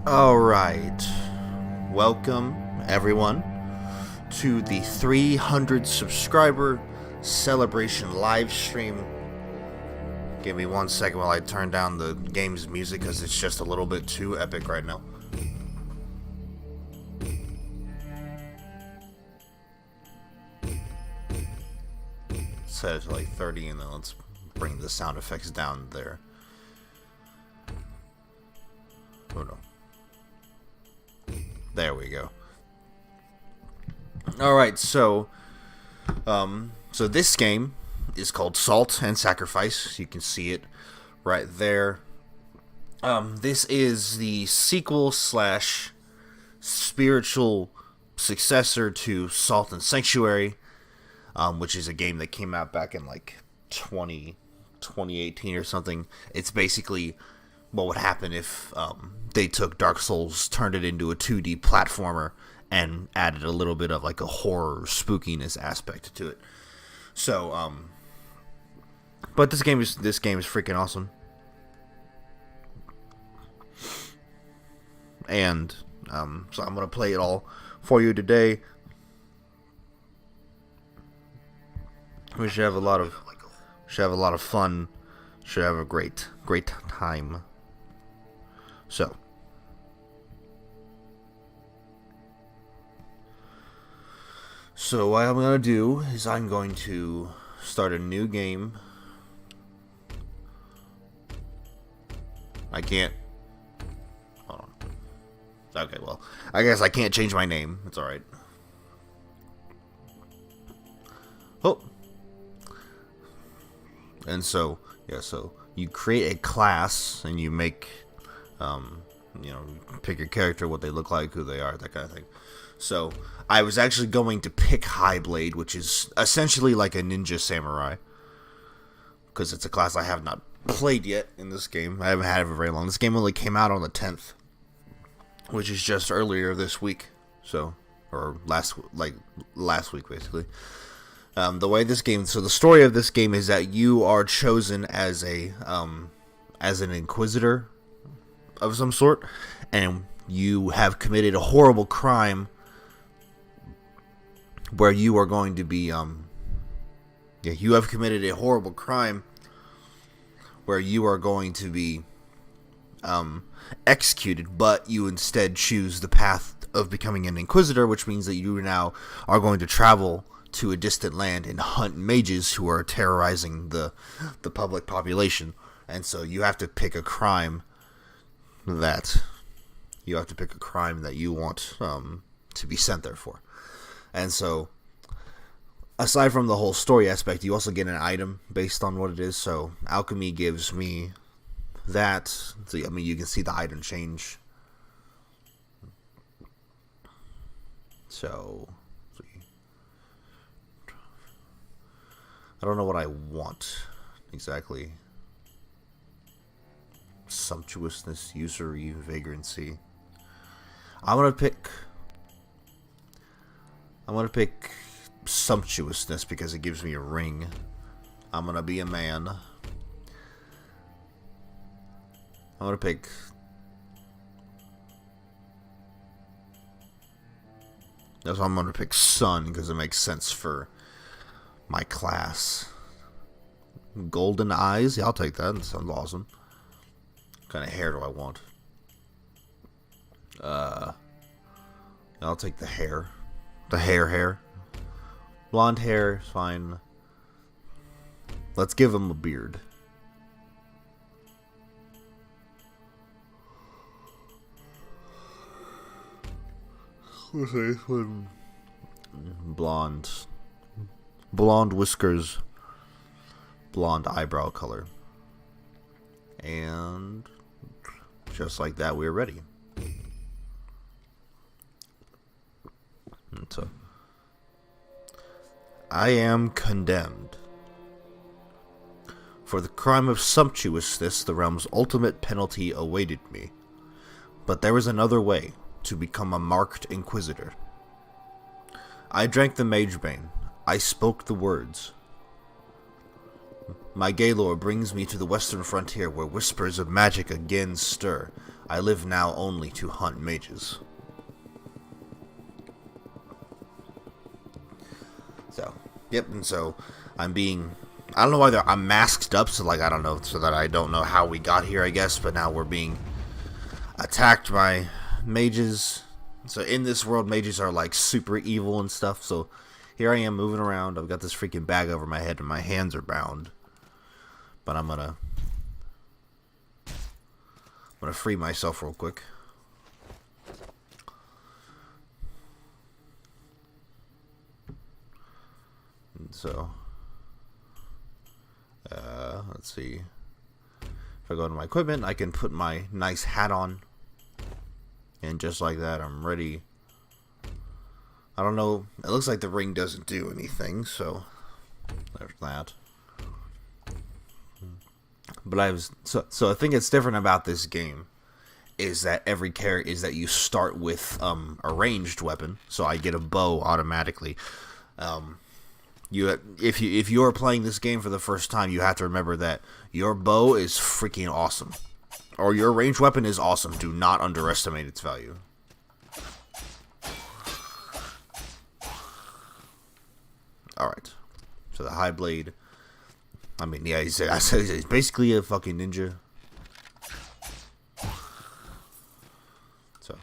Alright, welcome everyone to the 300 subscriber celebration live stream. Give me 1 second while I turn down the game's music because it's just a little bit too epic right now. Set it to like 30 and then let's bring the sound effects down there. Oh no. There we go. Alright, so this game is called Salt and Sacrifice. You can see it right there. This is the sequel slash spiritual successor to Salt and Sanctuary, which is a game that came out back in like 2018 or something. It's basically what would happen if they took Dark Souls, turned it into a 2D platformer, and added a little bit of like a horror spookiness aspect to it. So, but this game is freaking awesome, and so I'm gonna play it all for you today. We should have a lot of fun. Should have a great time. So what I'm going to do is I'm going to start a new game. I can't... Hold on. Okay, well, I guess I can't change my name. It's alright. Oh. And so, yeah, so you create a class and you make... pick your character, what they look like, who they are, that kind of thing. So, I was actually going to pick Highblade, which is essentially like a ninja samurai, because it's a class I have not played yet in this game. I haven't had it for very long. This game only came out on the 10th, which is just earlier this week. So, or last week, basically. The way this game, so the story of this game is that you are chosen as an inquisitor of some sort, and you have committed a horrible crime where you are going to be you have committed a horrible crime where you are going to be executed, but you instead choose the path of becoming an inquisitor, which means that you now are going to travel to a distant land and hunt mages who are terrorizing the public population. And so you have to pick a crime that you want to be sent there for. And so, aside from the whole story aspect, you also get an item based on what it is. So, alchemy gives me that. So, I mean, you can see the item change. So, I don't know what I want exactly. Sumptuousness, usury, vagrancy. I'm gonna pick sumptuousness because it gives me a ring. I'm gonna be a man. I'm gonna pick that's why I'm gonna pick sun, because it makes sense for my class. Golden eyes, yeah, I'll take that. That sounds awesome. What kind of hair do I want? I'll take the hair. The hair. Blonde hair is fine. Let's give him a beard. What's this one? Blonde whiskers. Blonde eyebrow color. And just like that, we're ready. And so, I am condemned. For the crime of sumptuousness, the realm's ultimate penalty awaited me. But there was another way to become a marked inquisitor. I drank the Magebane. I spoke the words. My gay lore brings me to the western frontier where whispers of magic again stir. I live now only to hunt mages. So, yep, and so I'm being... I don't know why I'm masked up, so like, I don't know, so that I don't know how we got here, I guess, but now we're being attacked by mages. So in this world, mages are like super evil and stuff, so here I am moving around. I've got this freaking bag over my head and my hands are bound. But I'm gonna free myself real quick. And so let's see. If I go to my equipment, I can put my nice hat on. And just like that, I'm ready. I don't know. It looks like the ring doesn't do anything, so there's that. But I so I think it's different about this game is that every character is that you start with a ranged weapon, so I get a bow automatically. If you're playing this game for the first time, you have to remember that your bow is freaking awesome, or your ranged weapon is awesome. Do not underestimate its value. All right, so the high blade. I mean, yeah, he's basically a fucking ninja. So,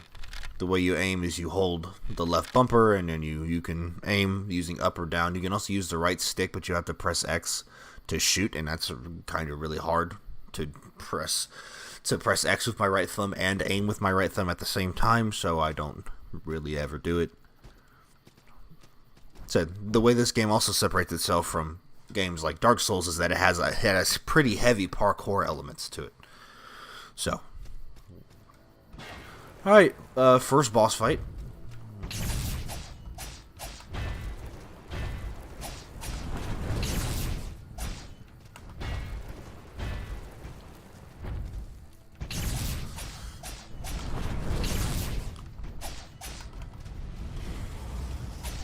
the way you aim is you hold the left bumper, and then you can aim using up or down. You can also use the right stick, but you have to press X to shoot, and that's kind of really hard to press X with my right thumb and aim with my right thumb at the same time, so I don't really ever do it. So, the way this game also separates itself from games like Dark Souls is that it has pretty heavy parkour elements to it. So, alright, first boss fight.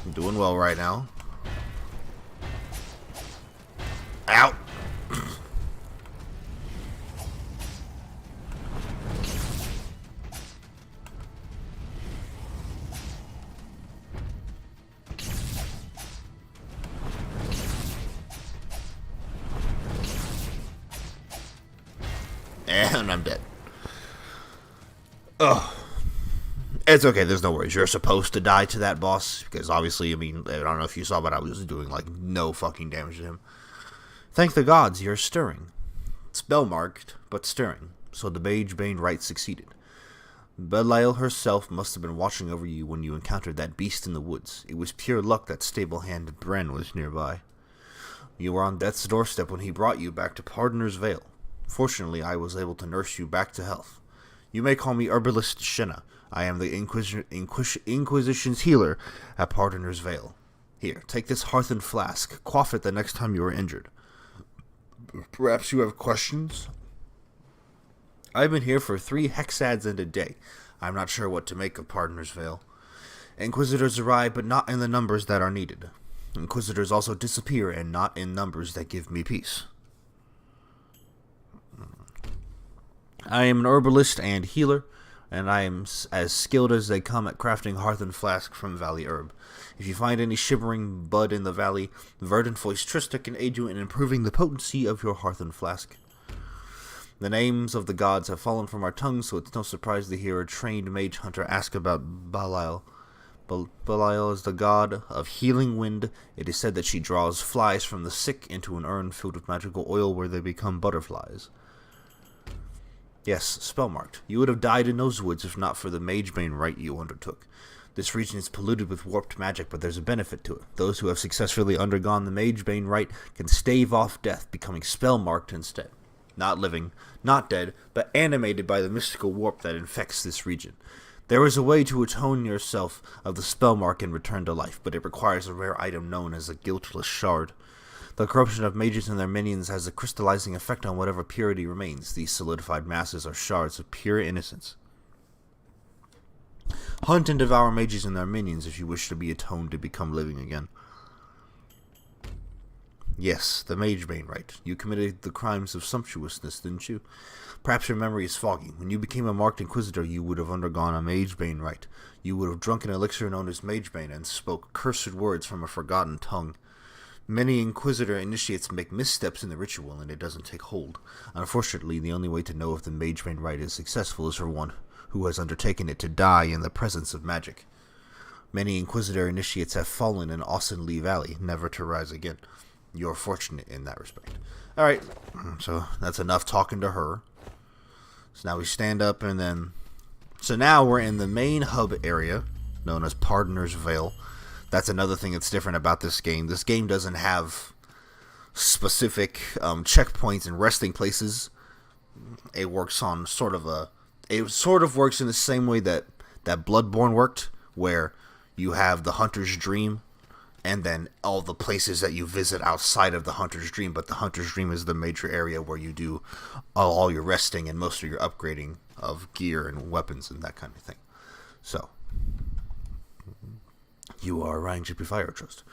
I'm doing well right now. Out. And I'm dead. Oh. It's okay, there's no worries. You're supposed to die to that boss, because obviously, I mean, I don't know if you saw, but I was doing, like, no fucking damage to him. Thank the gods, you're stirring. Spell-marked, but stirring, so the Mage Bane rite succeeded. Belial herself must have been watching over you when you encountered that beast in the woods. It was pure luck that stable-handed Bren was nearby. You were on death's doorstep when he brought you back to Pardoner's Vale. Fortunately, I was able to nurse you back to health. You may call me Herbalist Shenna. I am the Inquisition's healer at Pardoner's Vale. Here, take this hearthen flask. Quaff it the next time you are injured. Perhaps you have questions? I've been here for 3 hexads and a day. I'm not sure what to make of Pardoner's Vale. Inquisitors arrive, but not in the numbers that are needed. Inquisitors also disappear, and not in numbers that give me peace. I am an herbalist and healer, and I am as skilled as they come at crafting hearthen flask from Valley Herb. If you find any shimmering bud in the valley, verdant voice Trista can aid you in improving the potency of your hearthen flask. The names of the gods have fallen from our tongues, so it's no surprise to hear a trained mage hunter ask about Belial. Belial is the god of healing wind. It is said that she draws flies from the sick into an urn filled with magical oil where they become butterflies. Yes, spell-marked. You would have died in those woods if not for the Mage Bane rite you undertook. This region is polluted with warped magic, but there's a benefit to it. Those who have successfully undergone the Mage Bane rite can stave off death, becoming spell-marked instead. Not living, not dead, but animated by the mystical warp that infects this region. There is a way to atone yourself of the spell mark and return to life, but it requires a rare item known as a guiltless shard. The corruption of mages and their minions has a crystallizing effect on whatever purity remains. These solidified masses are shards of pure innocence. Hunt and devour mages and their minions if you wish to be atoned to become living again. Yes, the Magebane rite. You committed the crimes of sumptuousness, didn't you? Perhaps your memory is foggy. When you became a marked Inquisitor, you would have undergone a Magebane rite. You would have drunk an elixir known as Magebane and spoke cursed words from a forgotten tongue. Many Inquisitor initiates make missteps in the ritual and it doesn't take hold. Unfortunately, the only way to know if the Magebane rite is successful is for one who has undertaken it to die in the presence of magic. Many Inquisitor initiates have fallen in Austin-Lee Valley, never to rise again. You're fortunate in that respect. Alright, so that's enough talking to her. So now we stand up and then... So now we're in the main hub area, known as Pardoner's Vale. That's another thing that's different about this game. This game doesn't have specific checkpoints and resting places. It works on sort of a... It sort of works in the same way that Bloodborne worked, where you have the Hunter's Dream, and then all the places that you visit outside of the Hunter's Dream, but the Hunter's Dream is the major area where you do all your resting and most of your upgrading of gear and weapons and that kind of thing. So, you are Ryan Chippy Fire Trust.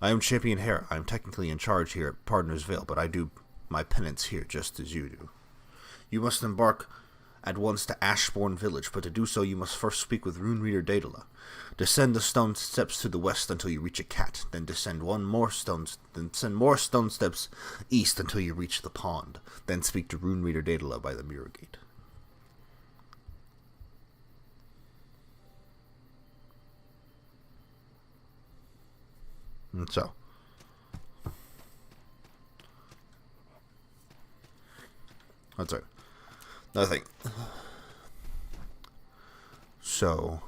I am Champion Hera. I am technically in charge here at Pardoner's Vale, but I do my penance here just as you do. You must embark at once to Ashbourne Village, but to do so you must first speak with Rune Reader Daedala. Descend the stone steps to the west until you reach a cat, then descend more stone steps east until you reach the pond. Then speak to Rune Reader Daedala by the Mirror Gate. And so, that's right. Another thing. So,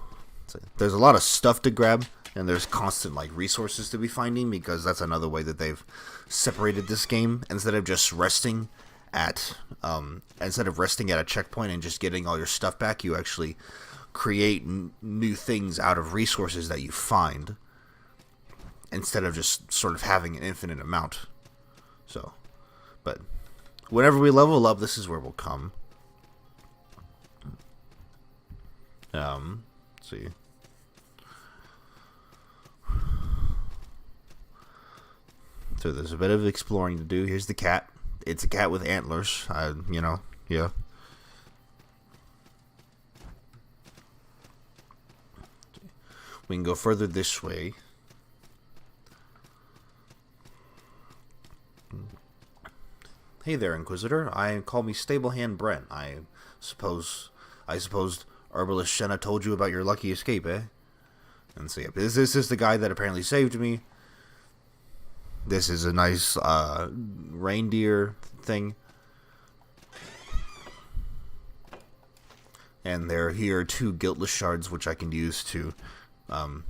there's a lot of stuff to grab, and there's constant resources to be finding, because that's another way that they've separated this game. Instead of just resting at a checkpoint and just getting all your stuff back, you actually create new things out of resources that you find, instead of just sort of having an infinite amount. So, but whenever we level up, this is where we'll come. Let's see. So there's a bit of exploring to do. Here's the cat. It's a cat with antlers. Yeah. We can go further this way. Hey there, Inquisitor. Call me Stablehand Brent. I suppose Herbalist Shenna told you about your lucky escape, eh? And so, yeah, this is the guy that apparently saved me. This is a nice reindeer thing. And here are 2 guiltless shards, which I can use to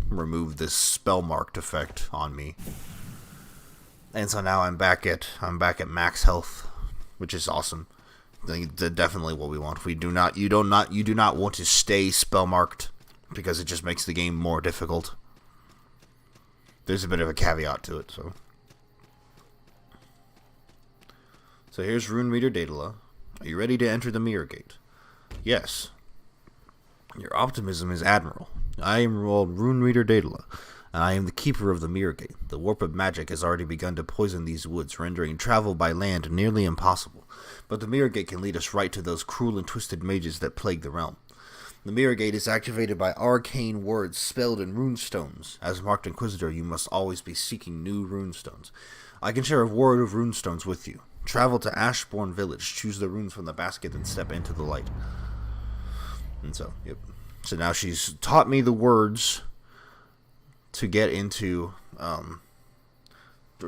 remove this spell-marked effect on me. And so now I'm back at max health, which is awesome. Definitely what we want. You do not want to stay spell marked, because it just makes the game more difficult. There's a bit of a caveat to it. So here's Rune Reader Daedala. Are you ready to enter the Mirror Gate? Yes. Your optimism is admirable. I am Rune Reader Daedala, and I am the keeper of the Mirror Gate. The warp of magic has already begun to poison these woods, rendering travel by land nearly impossible. But the Mirror Gate can lead us right to those cruel and twisted mages that plague the realm. The Mirror Gate is activated by arcane words spelled in runestones. As marked Inquisitor, you must always be seeking new runestones. I can share a word of runestones with you. Travel to Ashbourne Village, choose the runes from the basket, and step into the light. And so, yep. So now she's taught me the words to get into,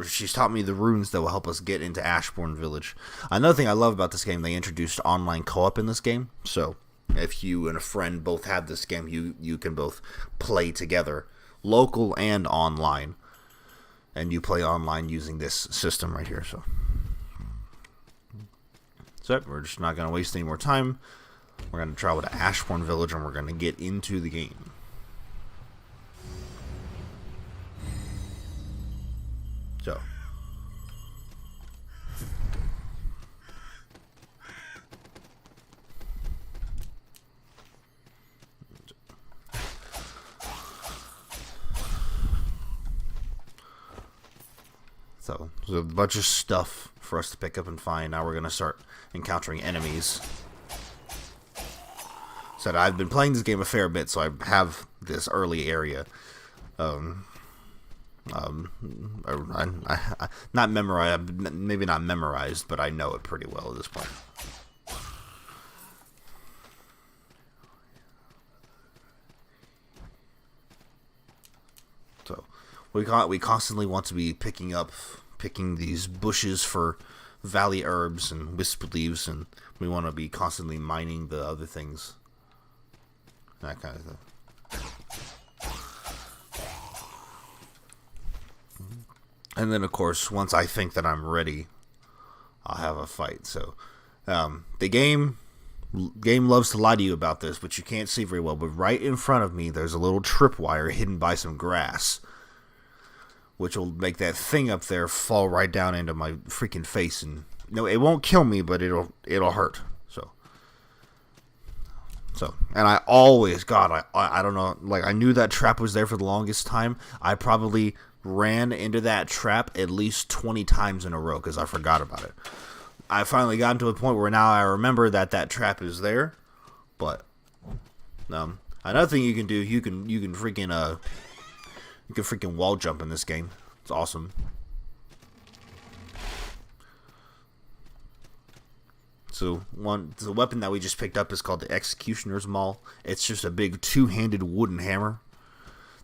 she's taught me the runes that will help us get into Ashbourne Village. Another thing I love about this game, they introduced online co-op in this game. So if you and a friend both have this game, you can both play together, local and online. And you play online using this system right here. So we're just not going to waste any more time. We're going to travel to Ashbourne Village and we're going to get into the game. So. So there's a bunch of stuff for us to pick up and find. Now we're going to start encountering enemies. So I've been playing this game a fair bit, so I have this early area. Not memorized, maybe not memorized, but I know it pretty well at this point. So we constantly want to be picking these bushes for valley herbs and wisp leaves, and we want to be constantly mining the other things, that kind of thing. And then, of course, once I think that I'm ready, I'll have a fight. So, the game loves to lie to you about this, but you can't see very well. But right in front of me, there's a little tripwire hidden by some grass, which will make that thing up there fall right down into my freaking face. And no, it won't kill me, but it'll hurt. So, and I always, God, I don't know, like I knew that trap was there for the longest time. I probably ran into that trap at least 20 times in a row because I forgot about it. I finally gotten to a point where now I remember that trap is there. But another thing you can do, you can freaking wall jump in this game. It's awesome. So the weapon that we just picked up is called the Executioner's Maul. It's just a big two-handed wooden hammer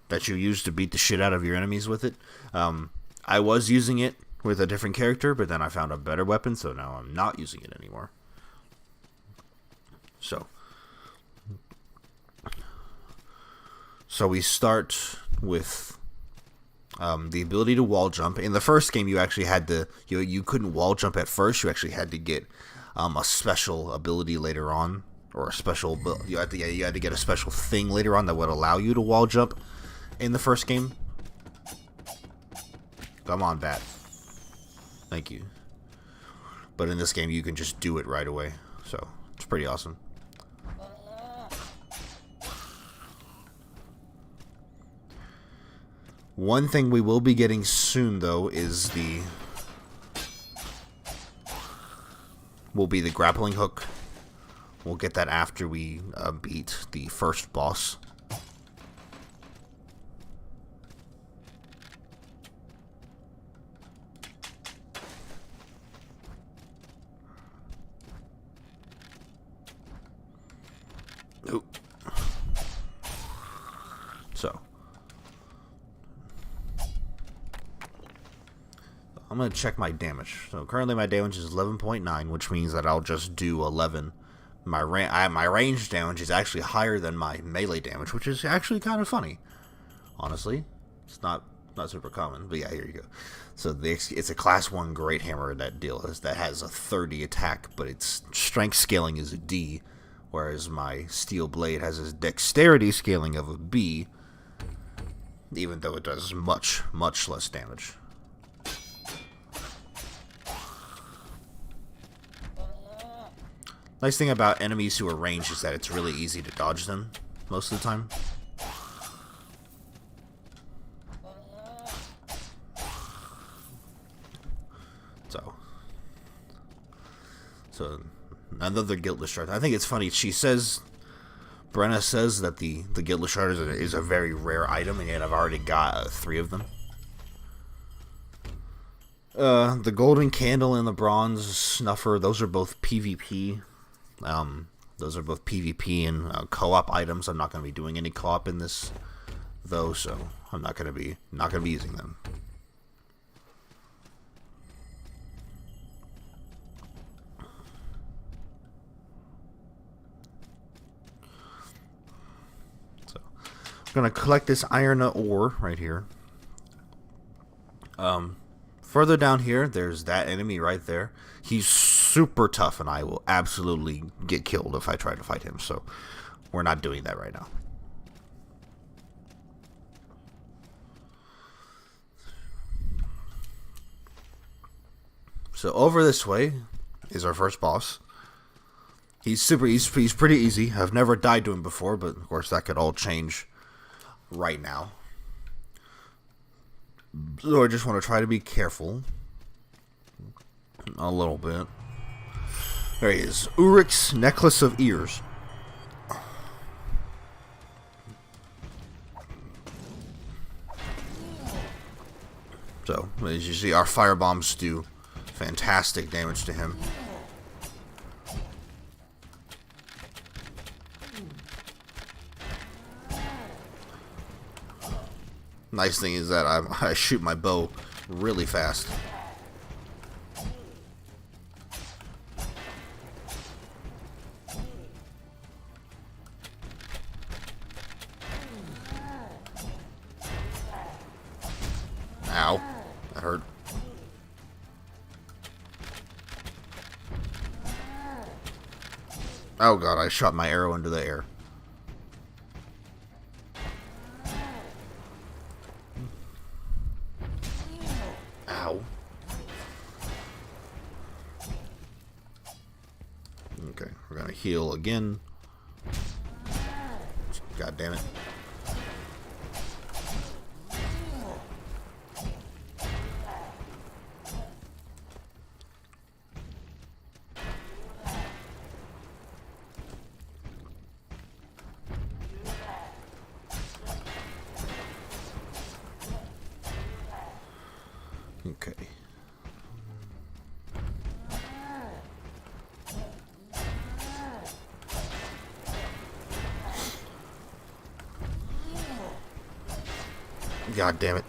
that you use to beat the shit out of your enemies with it. I was using it with a different character, but then I found a better weapon, so now I'm not using it anymore. So we start with the ability to wall jump. In the first game, you actually had to you couldn't wall jump at first. You actually had to get a special ability later on, or a special you had to get a special thing later on that would allow you to wall jump. In the first game. Come on, bat. Thank you. But in this game, you can just do it right away. So, it's pretty awesome. One thing we will be getting soon, though, is the grappling hook. We'll get that after we beat the first boss. So I'm going to check my damage. So currently my damage is 11.9, which means that I'll just do 11. My range damage is actually higher than my melee damage, which is actually kind of funny. Honestly, it's not super common, but yeah, here you go. So it's a class 1 great hammer that has a 30 attack, but its strength scaling is a D, whereas my steel blade has a dexterity scaling of a B, even though it does much less damage. Nice thing about enemies who are ranged is that it's really easy to dodge them most of the time. So another guiltless shard. I think it's funny. Brenna says that the guiltless shard is a very rare item, and yet I've already got 3 of them. The golden candle and the bronze snuffer, those are both PvP. Those are both PvP and co-op items. I'm not going to be doing any co-op in this, though, so I'm not going to be using them. So I'm going to collect this iron ore right here. Further down here, there's that enemy right there. He's super tough, and I will absolutely get killed if I try to fight him, so we're not doing that right now. So over this way is our first boss. He's pretty easy. I've never died to him before, but of course that could all change right now. So I just want to try to be careful. A little bit. There he is. Urik's Necklace of Ears. So, as you see, our fire bombs do fantastic damage to him. Nice thing is that I shoot my bow really fast. Ow. That hurt. Oh god, I shot my arrow into the air. Ow. Okay, we're gonna heal again. God damn it. Okay. God damn it.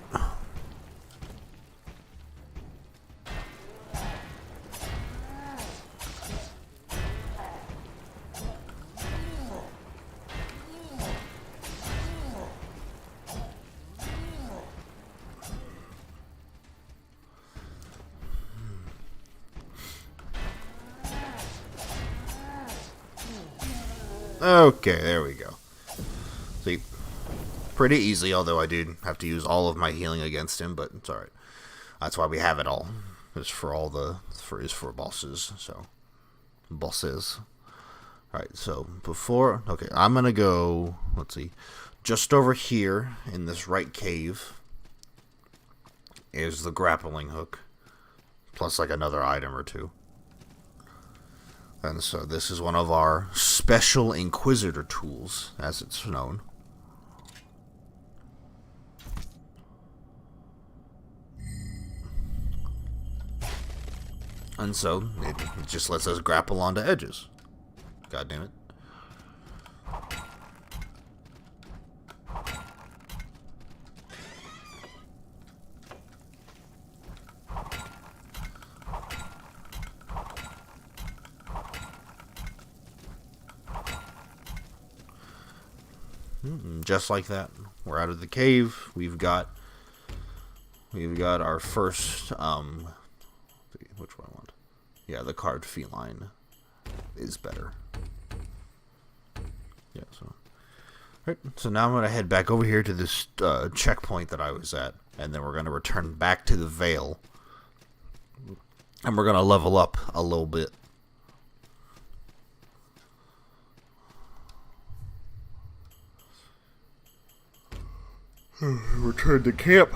Okay, there we go. See, pretty easy, although I did have to use all of my healing against him, but it's alright. That's why we have it all. It's for all the, for bosses, so. Bosses. Alright, so before, okay, I'm gonna go, let's see, just over here in this right cave is the grappling hook, plus like another item or two. And so this is one of our special Inquisitor tools, as it's known. And so it just lets us grapple onto edges. God damn it. Just like that, we're out of the cave. We've got our first which one I want? Yeah, the card feline is better. Yeah, so right. So now I'm gonna head back over here to this checkpoint that I was at, and then we're gonna return back to the Vale, and we're gonna level up a little bit. Return to camp.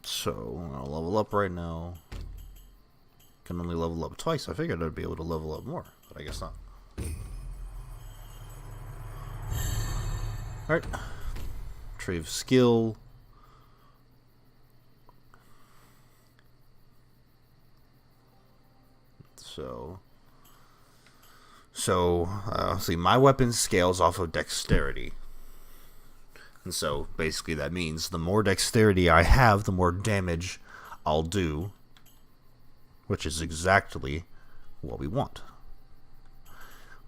So, I'm gonna level up right now. Can only level up twice. I figured I'd be able to level up more, but I guess not. Alright. Tree of Skill. See, my weapon scales off of dexterity. And so, basically that means the more dexterity I have, the more damage I'll do. Which is exactly what we want.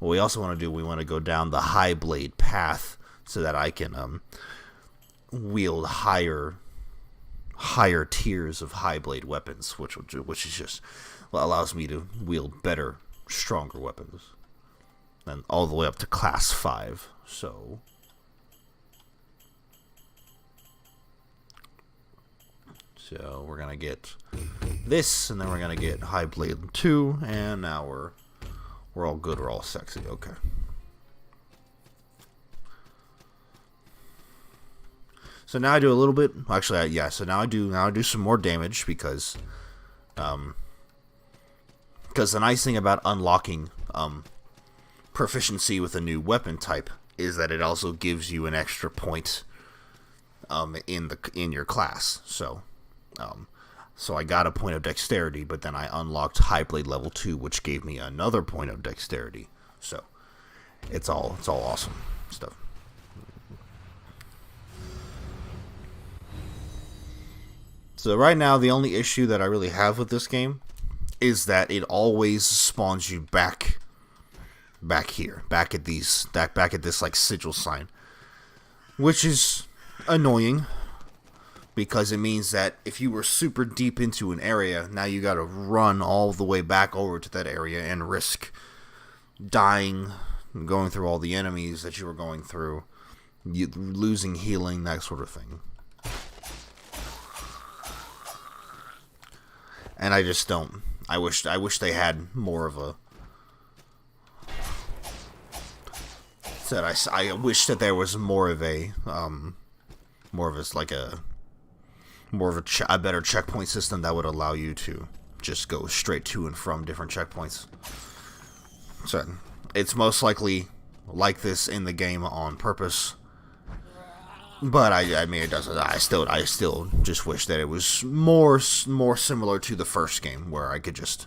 What we also want to do, we want to go down the high blade path so that I can wield higher tiers of high blade weapons, which is just allows me to wield better, stronger weapons. and all the way up to class 5. So we're gonna get this, and then we're gonna get High Blade 2, and now we're all good. We're all sexy. Okay. So now I do a little bit. Actually, yeah. So now I do some more damage because the nice thing about unlocking proficiency with a new weapon type is that it also gives you an extra point in your class. So I got a point of dexterity, but then I unlocked High Blade level 2, which gave me another point of dexterity. So it's all awesome stuff. So right now, the only issue that I really have with this game is that it always spawns you back here, back at this like sigil sign, which is annoying because it means that if you were super deep into an area, now you got to run all the way back over to that area and risk dying, going through all the enemies that you were going through, losing healing, that sort of thing. And I just don't. I wish they had more of a. I wish that there was more of a better checkpoint system that would allow you to just go straight to and from different checkpoints. So it's most likely like this in the game on purpose. But I mean, it doesn't. I still just wish that it was more similar to the first game, where I could just.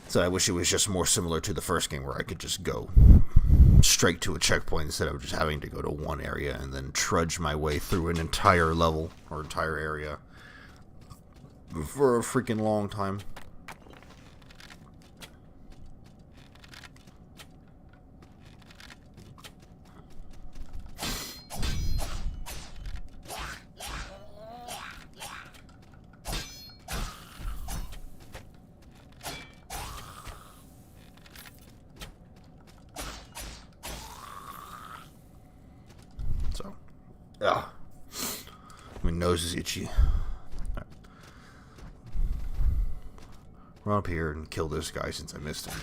So I wish it was just more similar to the first game, where I could just go straight to a checkpoint instead of just having to go to one area and then trudge my way through an entire level or entire area for a freaking long time. Ah, my nose is itchy. Right. Run up here and kill this guy since I missed him.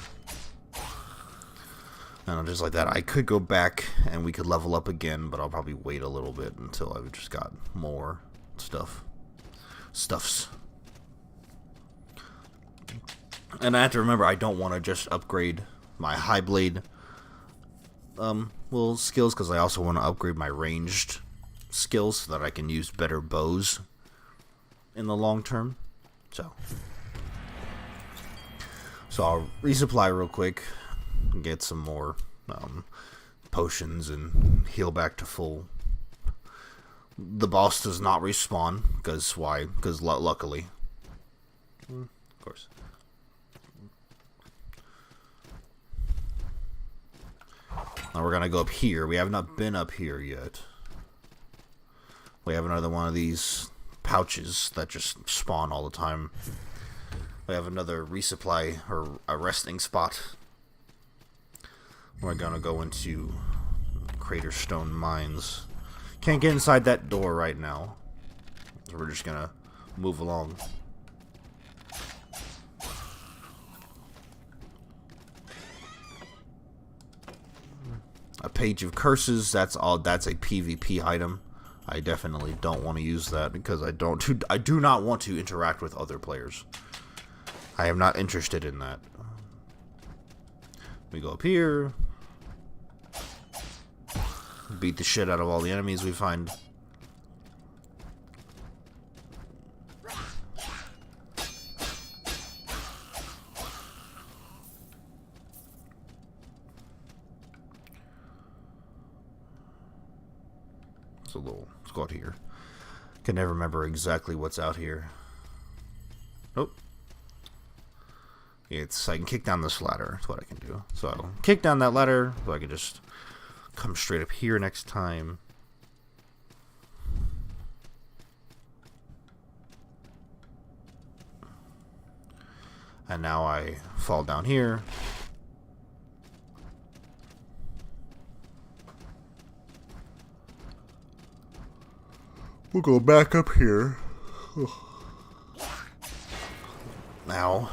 And just like that, I could go back and we could level up again, but I'll probably wait a little bit until I've just got more stuffs. And I have to remember, I don't want to just upgrade my High Blade little skills, because I also want to upgrade my ranged skills so that I can use better bows in the long term. So I'll resupply real quick, get some more potions, and heal back to full. The boss does not respawn, because why? Because luckily, of course. Now we're gonna go up here. We have not been up here yet. We have another one of these pouches that just spawn all the time. We have another resupply or a resting spot. We're gonna go into Craterstone Mines. Can't get inside that door right now, so we're just gonna move along. A Page of Curses, that's a PvP item. I definitely don't want to use that because I do not want to interact with other players. I am not interested in that. We go up here. Beat the shit out of all the enemies we find. Let's go out here. Can never remember exactly what's out here. Nope. I can kick down this ladder. That's what I can do. So I'll kick down that ladder so I can just come straight up here next time. And now I fall down here. We'll go back up here. Now.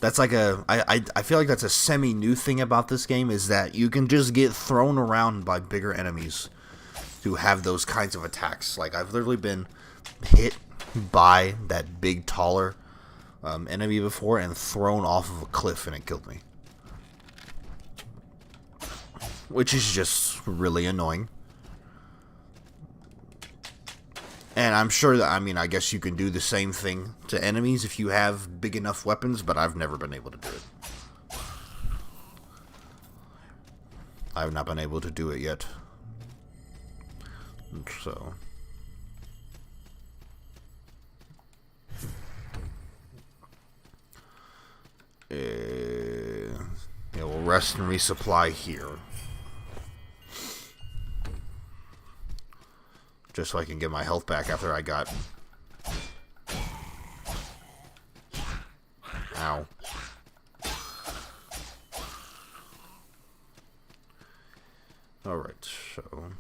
That's like I feel like that's a semi-new thing about this game, is that you can just get thrown around by bigger enemies who have those kinds of attacks. Like, I've literally been hit by that big, taller enemy before and thrown off of a cliff and it killed me. Which is just really annoying. And I'm sure that, I mean, I guess you can do the same thing to enemies if you have big enough weapons, but I've never been able to do it. I've not been able to do it yet. So. Yeah, we'll rest and resupply here. Just so I can get my health back after I got... Ow. Alright, so...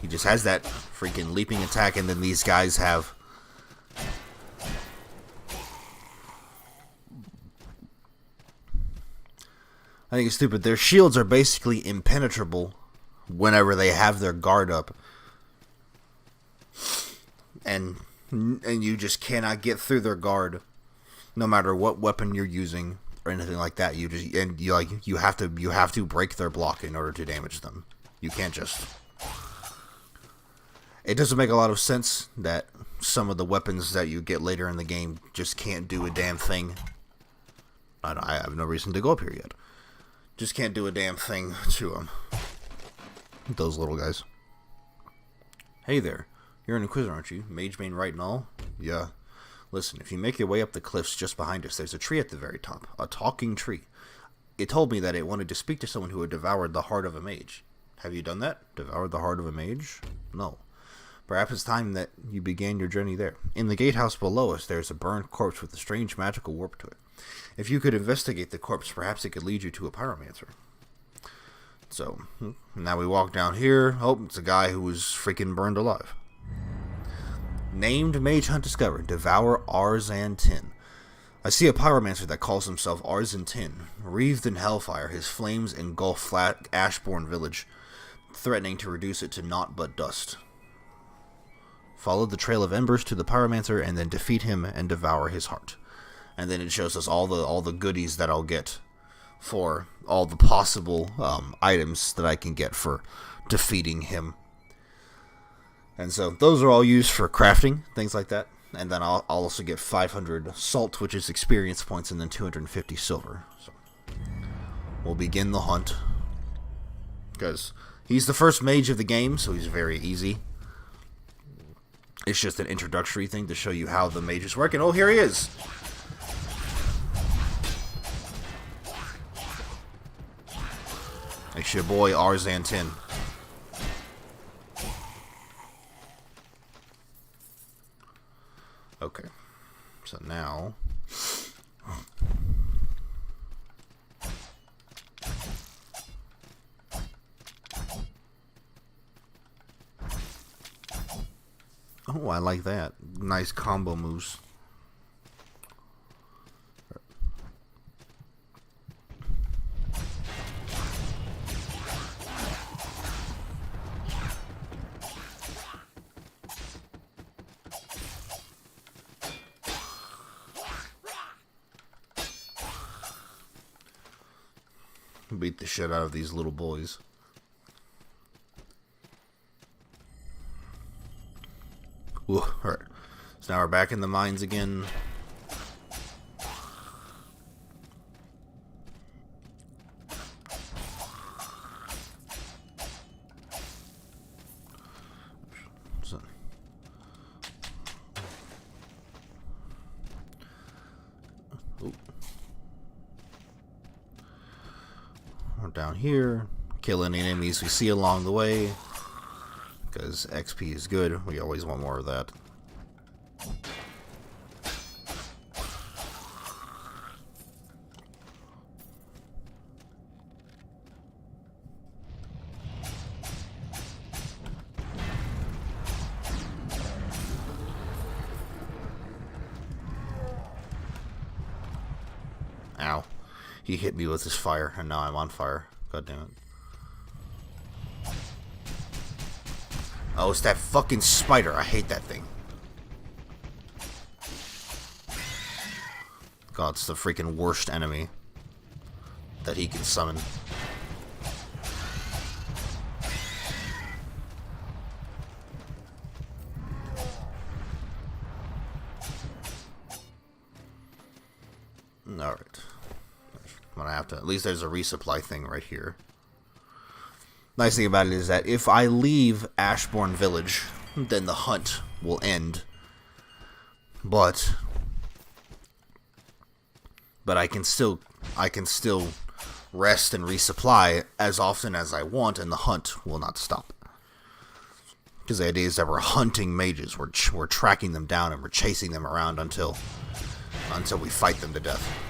He just has that freaking leaping attack, and then these guys have... I think it's stupid. Their shields are basically impenetrable whenever they have their guard up. And you just cannot get through their guard no matter what weapon you're using or anything like that. You have to break their block in order to damage them. You can't just... It doesn't make a lot of sense that some of the weapons that you get later in the game just can't do a damn thing. I have no reason to go up here yet. Just can't do a damn thing to those little guys. Hey there. You're an Inquisitor, aren't you? Mage Bane right and all? Yeah. Listen, if you make your way up the cliffs just behind us, there's a tree at the very top. A talking tree. It told me that it wanted to speak to someone who had devoured the heart of a mage. Have you done that? Devoured the heart of a mage? No. Perhaps it's time that you began your journey there. In the gatehouse below us, there's a burned corpse with a strange magical warp to it. If you could investigate the corpse, perhaps it could lead you to a pyromancer. So, now we walk down here. Oh, it's a guy who was freaking burned alive. Named Mage Hunt discovered. Devour Arzan Tin. I see a pyromancer that calls himself Arzan Tin. Wreathed in hellfire, his flames engulf flat Ashbourne village, threatening to reduce it to naught but dust. Follow the trail of embers to the pyromancer and then defeat him and devour his heart. And then it shows us all the goodies that I'll get for all the possible items that I can get for defeating him. And so those are all used for crafting, things like that. And then I'll also get 500 salt, which is experience points, and then 250 silver. So we'll begin the hunt. Because he's the first mage of the game, so he's very easy. It's just an introductory thing to show you how the mages work. And oh, here he is! It's your boy Arzan Tin. Okay. So now... Oh, I like that. Nice combo moves. Beat the shit out of these little boys. Ooh, alright. So now we're back in the mines again. down here. Kill any enemies we see along the way. Because XP is good. We always want more of that. Ow. He hit me with his fire, and now I'm on fire. God damn it. Oh, it's that fucking spider. I hate that thing. God, it's the freaking worst enemy that he can summon. Alright. I'm gonna have to, at least there's a resupply thing right here. Nice thing about it is that if I leave Ashbourne Village, then the hunt will end. But I can still rest and resupply as often as I want, and the hunt will not stop. Because the idea is that we're hunting mages, we're tracking them down and we're chasing them around until we fight them to death.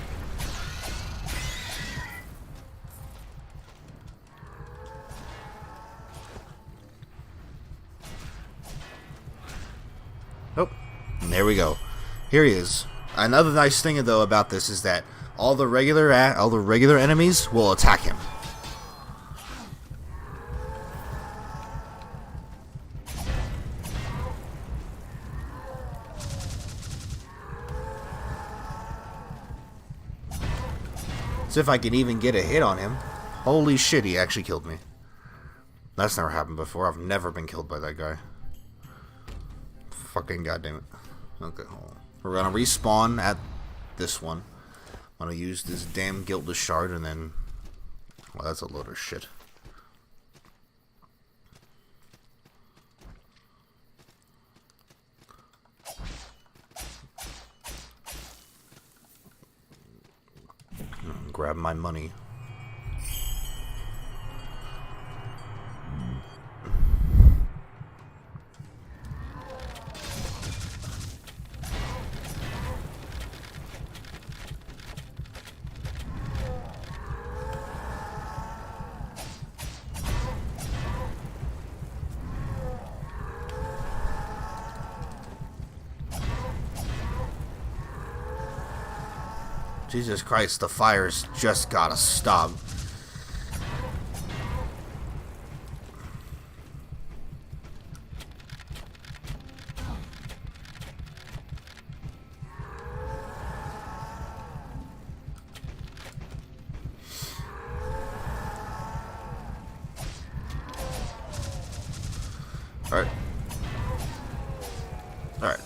Nope. And there we go. Here he is. Another nice thing though about this is that all the regular enemies will attack him. So if I can even get a hit on him. Holy shit, he actually killed me. That's never happened before. I've never been killed by that guy. Fucking goddamn it. Okay, hold on. We're gonna respawn at this one. I'm gonna use this damn Guiltless Shard and then... Well, that's a load of shit. Grab my money. Jesus Christ, the fire's just gotta stop. Alright. Alright.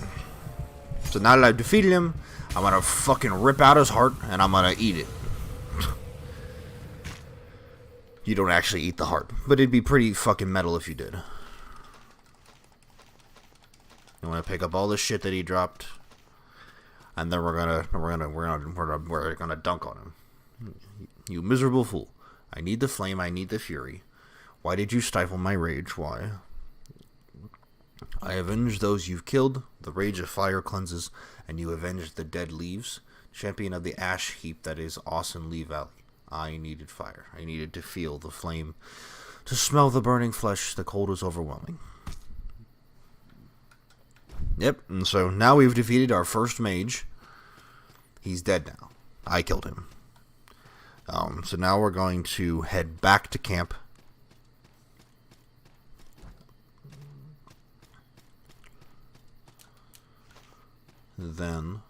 So now that I've defeated him, I'm gonna fucking rip out his heart and I'm gonna eat it. You don't actually eat the heart, but it'd be pretty fucking metal if you did. You wanna pick up all the shit that he dropped, and then we're gonna dunk on him. You miserable fool! I need the flame. I need the fury. Why did you stifle my rage? Why? I avenge those you've killed, the rage of fire cleanses, and you avenge the dead leaves, champion of the ash heap that is Awesome Lee Valley. I needed fire. I needed to feel the flame, to smell the burning flesh. The cold was overwhelming. Yep, and so now we've defeated our first mage. He's dead now. I killed him. So now we're going to head back to camp. Then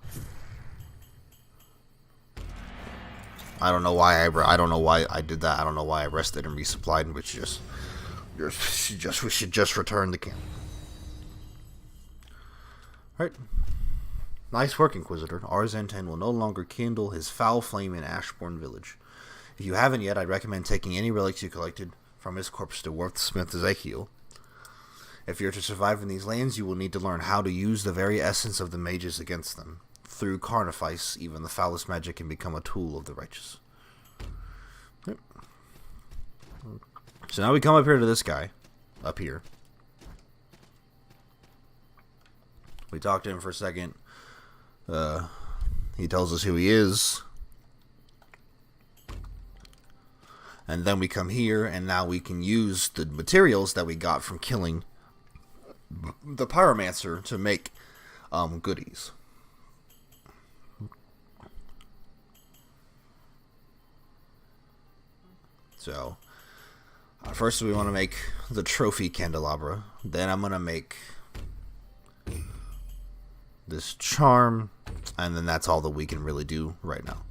I don't know why I did that. I don't know why I rested and resupplied, which we should just return to camp. Alright. Nice work, Inquisitor. Arzantan will no longer kindle his foul flame in Ashbourne Village. If you haven't yet, I'd recommend taking any relics you collected from his corpse to Worthsmith Ezekiel. If you're to survive in these lands, you will need to learn how to use the very essence of the mages against them. Through carnifice, even the foulest magic can become a tool of the righteous. Yep. So now we come up here to this guy. Up here. We talk to him for a second. He tells us who he is. And then we come here, and now we can use the materials that we got from killing the pyromancer to make goodies. So, first we want to make the trophy candelabra. Then I'm going to make this charm. And then that's all that we can really do right now.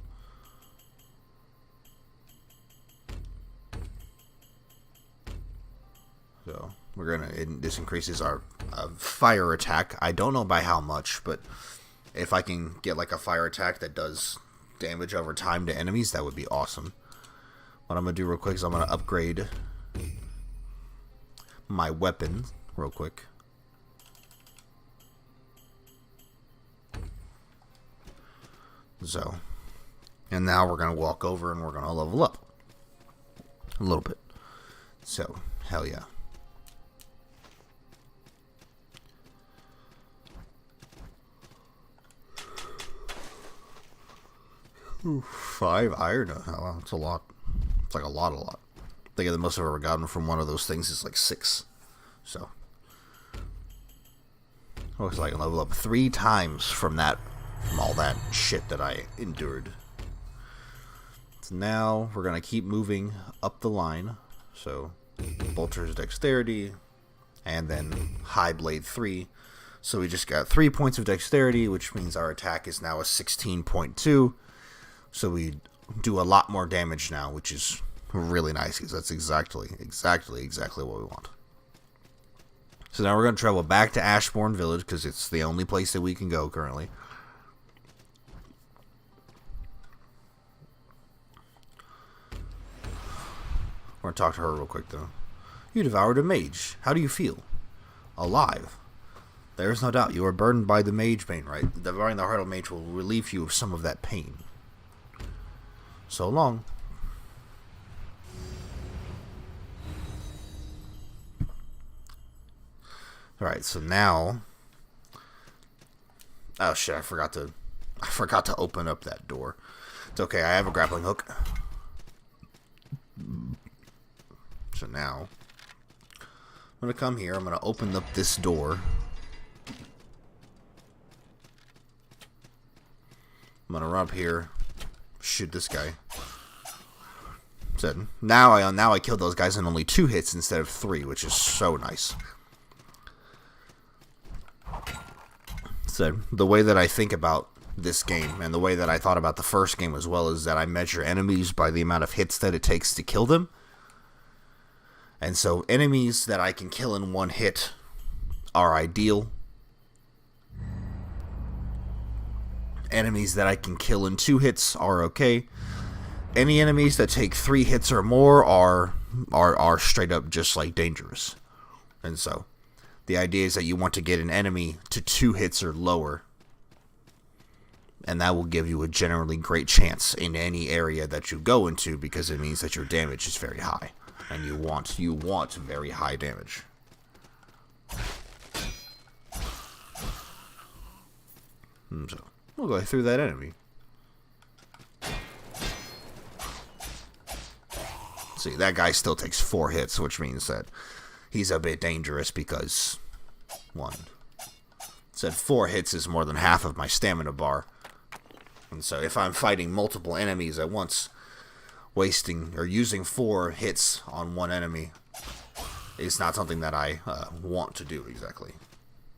So, we're going to... This increases our fire attack. I don't know by how much, but if I can get like a fire attack that does damage over time to enemies, that would be awesome. What I'm going to do real quick is I'm going to upgrade my weapon real quick. So, and now we're going to walk over and we're going to level up a little bit. So, hell yeah. Ooh, 5 iron? Oh, that's a lot. It's like a lot. I think the most I've ever gotten from one of those things is like 6. So, looks like I level up 3 times from that, from all that shit that I endured. So now we're gonna keep moving up the line. So, Bolter's dexterity, and then High Blade 3. So we just got 3 points of dexterity, which means our attack is now a 16.2. So we do a lot more damage now, which is really nice, because that's exactly what we want. So now we're going to travel back to Ashbourne Village, because it's the only place that we can go currently. We're going to talk to her real quick, though. You devoured a mage. How do you feel? Alive. There is no doubt you are burdened by the mage pain, right? Devouring the heart of a mage will relieve you of some of that pain. So long. Alright, so now... Oh shit, I forgot to open up that door. It's okay, I have a grappling hook. So now... I'm gonna come here, I'm gonna open up this door. I'm gonna run up here. Shoot this guy. So now I killed those guys in only 2 hits instead of 3, which is so nice. So the way that I think about this game, and the way that I thought about the first game as well, is that I measure enemies by the amount of hits that it takes to kill them. And so enemies that I can kill in 1 hit are ideal. Enemies that I can kill in 2 hits are okay. Any enemies that take 3 hits or more are straight up just like dangerous. And so the idea is that you want to get an enemy to 2 hits or lower, and that will give you a generally great chance in any area that you go into, because it means that your damage is very high, and you want very high damage. So we'll go through that enemy. See, that guy still takes 4 hits, which means that he's a bit dangerous because, 1, said 4 hits is more than half of my stamina bar. And so if I'm fighting multiple enemies at once, wasting or using 4 hits on 1 enemy is not something that I want to do exactly.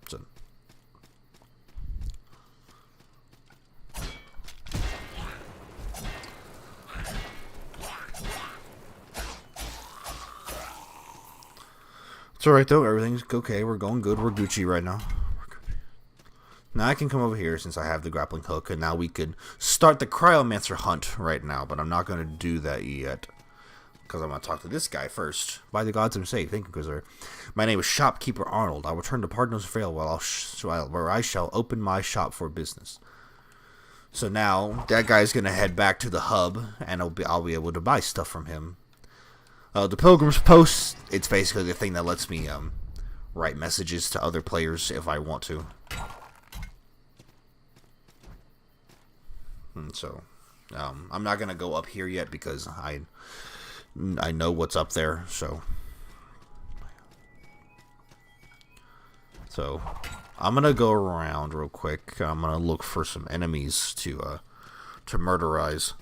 So it's alright though, everything's okay, we're going good, we're Gucci right now. Now I can come over here since I have the grappling hook, and now we could start the Cryomancer hunt right now, but I'm not going to do that yet, because I'm going to talk to this guy first. By the gods I'm safe, thank you, Grizzler. My name is Shopkeeper Arnold. I will return to Pardon's Vale where I shall open my shop for business. So now, that guy's going to head back to the hub, and I'll be able to buy stuff from him. The Pilgrim's Post, it's basically the thing that lets me write messages to other players if I want to. And so, I'm not going to go up here yet because I know what's up there, so I'm going to go around real quick. I'm going to look for some enemies to murderize.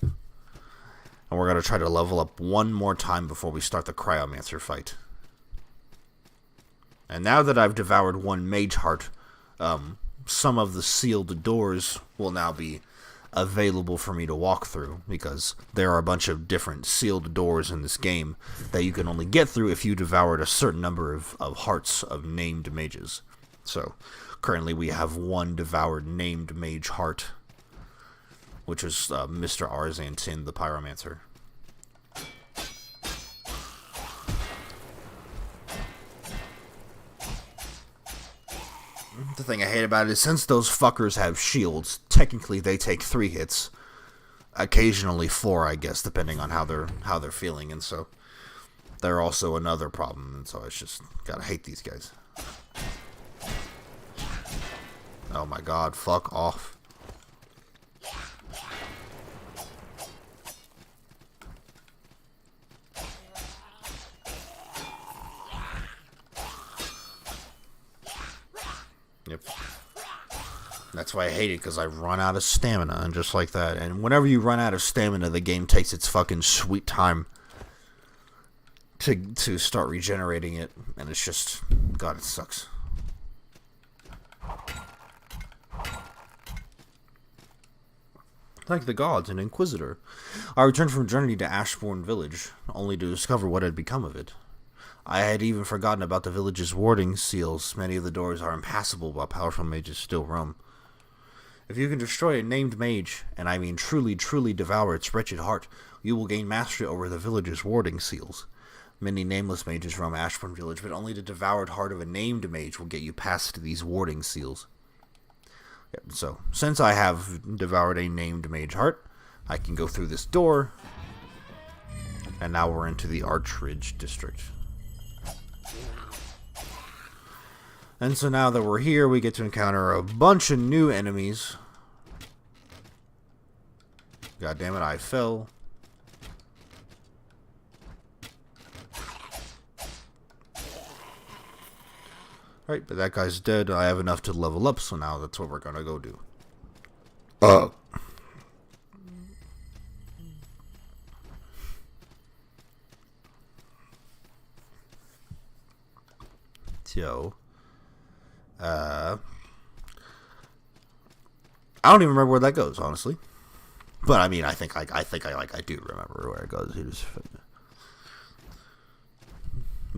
And we're going to try to level up one more time before we start the Cryomancer fight. And now that I've devoured one mage heart, some of the sealed doors will now be available for me to walk through, because there are a bunch of different sealed doors in this game that you can only get through if you devoured a certain number of hearts of named mages. So, currently we have one devoured named mage heart, which is Mr. Arzantin, the Pyromancer. The thing I hate about it is, since those fuckers have shields, technically they take 3 hits, occasionally 4, I guess, depending on how they're feeling, and so they're also another problem. And so I just gotta hate these guys. Oh my god, fuck off. Yep. That's why I hate it, because I run out of stamina, and just like that. And whenever you run out of stamina, the game takes its fucking sweet time to start regenerating it, and it's just, god, it sucks. Like the gods, an inquisitor. I returned from a journey to Ashbourne Village, only to discover what had become of it. I had even forgotten about the village's warding seals. Many of the doors are impassable while powerful mages still roam. If you can destroy a named mage, and I mean truly, truly devour its wretched heart, you will gain mastery over the village's warding seals. Many nameless mages roam Ashbourne Village, but only the devoured heart of a named mage will get you past these warding seals. So, since I have devoured a named mage heart, I can go through this door, and now we're into the Archridge district. And so now that we're here, we get to encounter a bunch of new enemies. God damn it, I fell. Alright, but that guy's dead. I have enough to level up, so now that's what we're gonna go do. So, I don't even remember where that goes, honestly. But I mean, I do remember where it goes. It was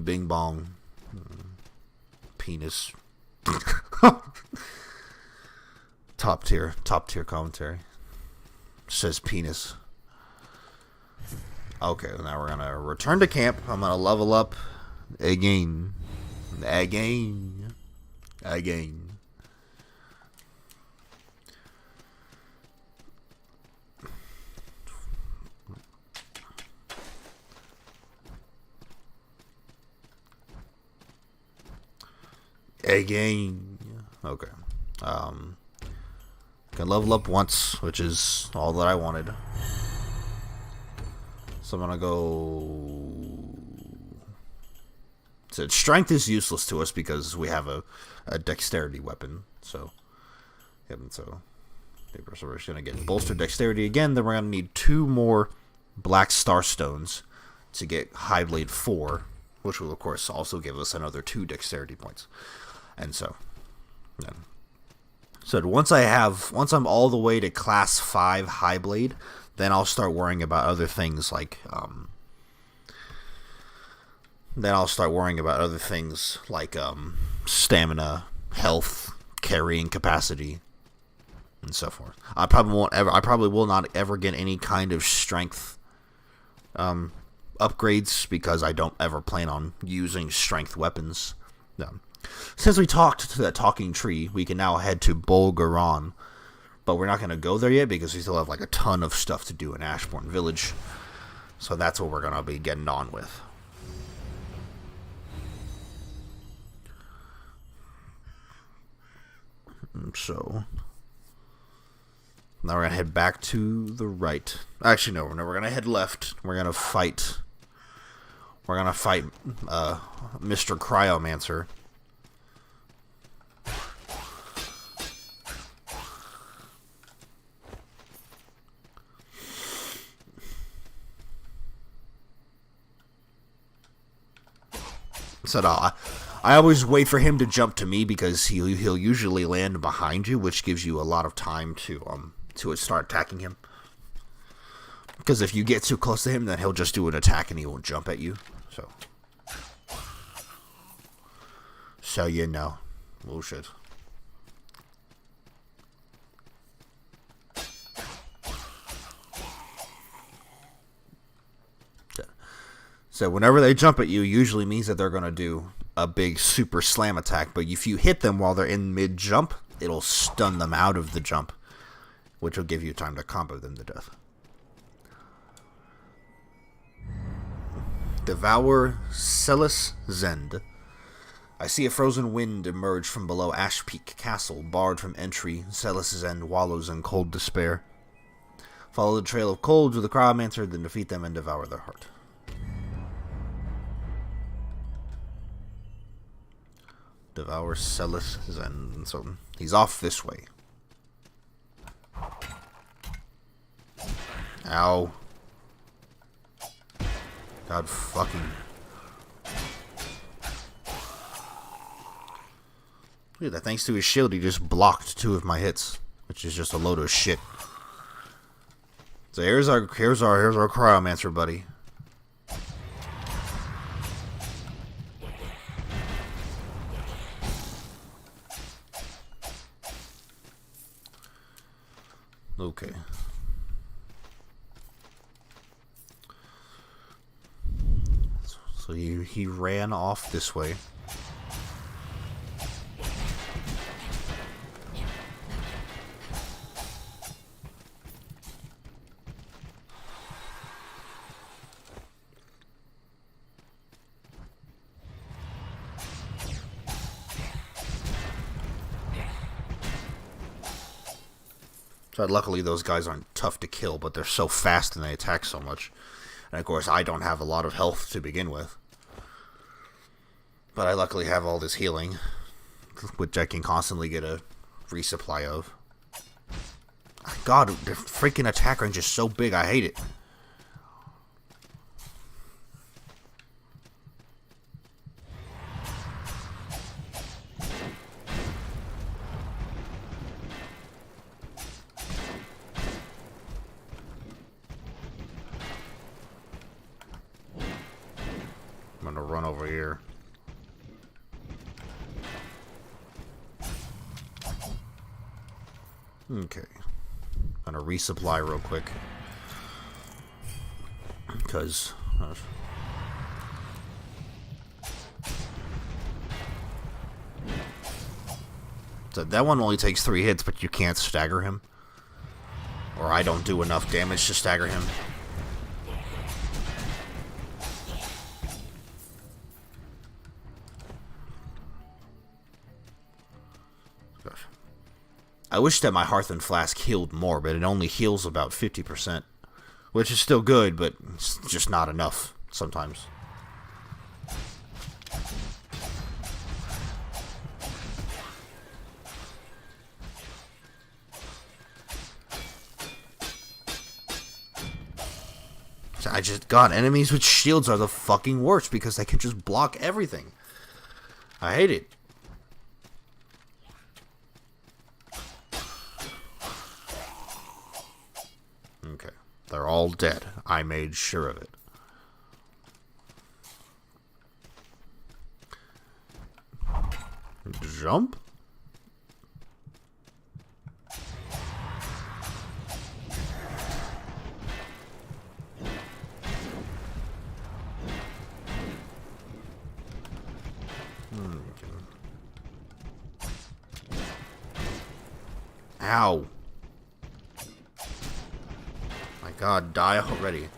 Bing bong. Penis. Top tier commentary. Says penis. Okay, now we're gonna return to camp. I'm gonna level up again. Again. Okay. Can level up once, which is all that I wanted. So I'm gonna go. So strength is useless to us because we have a dexterity weapon. So, yep. So we're just gonna get bolstered dexterity again. Then we're gonna need 2 more black star stones to get High Blade 4, which will of course also give us another 2 dexterity points. And so, yeah. So once I'm all the way to class 5 High Blade, then I'll start worrying about other things like stamina, health, carrying capacity, and so forth. I probably will not ever get any kind of strength upgrades because I don't ever plan on using strength weapons. No. Since we talked to that talking tree, we can now head to Bolgaron. But we're not going to go there yet because we still have like a ton of stuff to do in Ashbourne Village. So that's what we're going to be getting on with. So now we're gonna head back to the right. Actually, no, we're gonna head left. We're gonna fight. We're gonna fight Mr. Cryomancer. So I always wait for him to jump to me because he'll usually land behind you, which gives you a lot of time to start attacking him. Because if you get too close to him, then he'll just do an attack and he won't jump at you. So you know. Oh shit. So whenever they jump at you, usually means that they're going to do a big super slam attack. But if you hit them while they're in mid-jump, it'll stun them out of the jump, which will give you time to combo them to death. Devour Celis Zend. I see a frozen wind emerge from below Ash Peak Castle, barred from entry. Celis Zend wallows in cold despair. Follow the trail of cold to the Cryomancer, then defeat them and devour their heart. Devour Celis Zend. So he's off this way. Ow. God fucking. Look at that. Thanks to his shield, he just blocked 2 of my hits, which is just a load of shit. So here's our Cryomancer buddy. Okay. So he ran off this way. So luckily those guys aren't tough to kill, but they're so fast and they attack so much. And of course I don't have a lot of health to begin with. But I luckily have all this healing, which I can constantly get a resupply of. God, the freaking attack range is so big, I hate it. I'm gonna run over here. Okay. I'm gonna resupply real quick. Because... so that one only takes 3 hits, but you can't stagger him. Or I don't do enough damage to stagger him. I wish that my Hearthen Flask healed more, but it only heals about 50%. Which is still good, but it's just not enough sometimes. God, enemies with shields are the fucking worst because they can just block everything. I hate it. Okay, they're all dead. I made sure of it. Jump? Ow. My God, die already.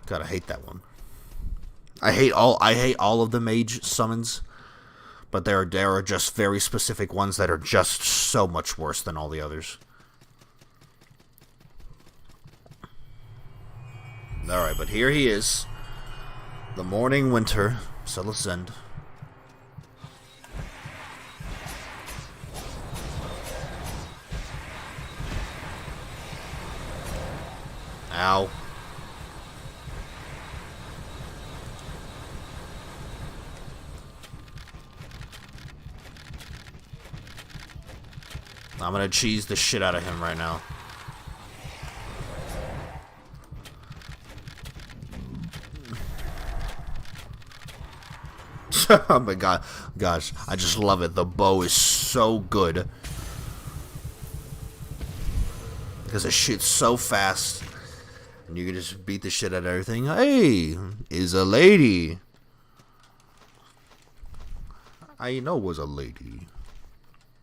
God, I hate that one. I hate all of the mage summons. But there are just very specific ones that are just so much worse than all the others. Alright, but here he is. The morning winter. So let's end. Ow. I'm gonna cheese the shit out of him right now. Oh my god. Gosh, I just love it. The bow is so good. Because it shoots so fast. And you can just beat the shit out of everything. Hey, is a lady. I know was a lady.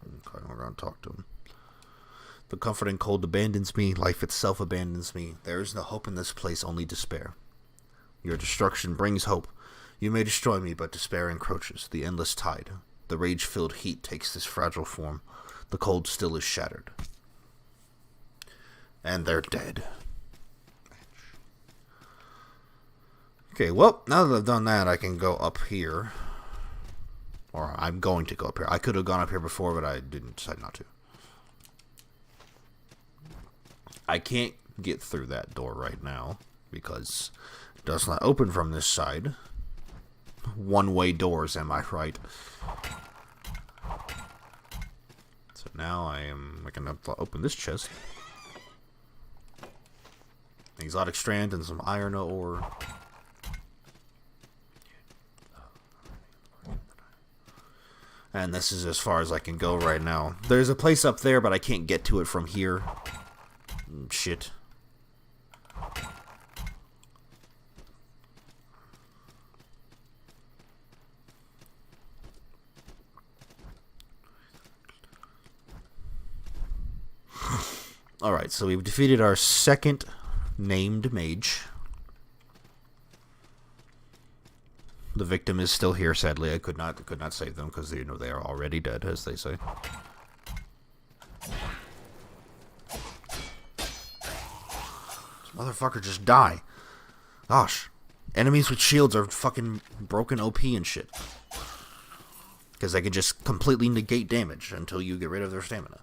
Okay, we're gonna talk to him. The comforting cold abandons me. Life itself abandons me. There is no hope in this place, only despair. Your destruction brings hope. You may destroy me, but despair encroaches. The endless tide. The rage-filled heat takes this fragile form. The cold still is shattered. And they're dead. Okay, well, now that I've done that, I can go up here. Or I'm going to go up here. I could have gone up here before, but I didn't decide not to. I can't get through that door right now because it does not open from this side. One-way doors, am I right? So now I can open this chest. Exotic strand and some iron ore. And this is as far as I can go right now. There's a place up there, but I can't get to it from here. Shit. Alright, so we've defeated our second named mage. The victim is still here, sadly. I could not save them because they are already dead, as they say. This motherfucker just die. Gosh. Enemies with shields are fucking broken OP and shit. Because they can just completely negate damage until you get rid of their stamina.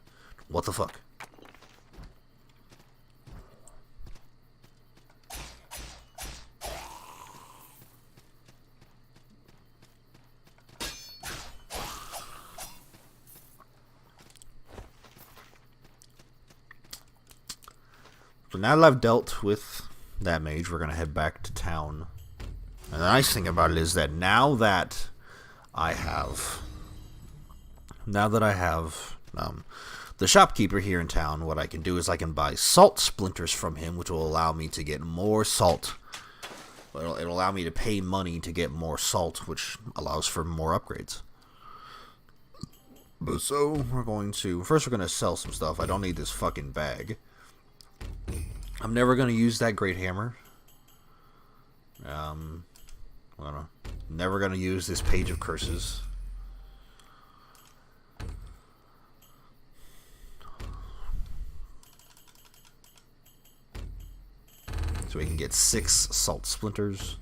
What the fuck? So now that I've dealt with that mage, we're going to head back to town. And the nice thing about it is that now that I have the shopkeeper here in town, what I can do is I can buy salt splinters from him, which will allow me to get more salt. It'll allow me to pay money to get more salt, which allows for more upgrades. So we're going to sell some stuff. I don't need this fucking bag. I'm never going to use that great hammer. Never going to use this page of curses. So we can get 6 salt splinters.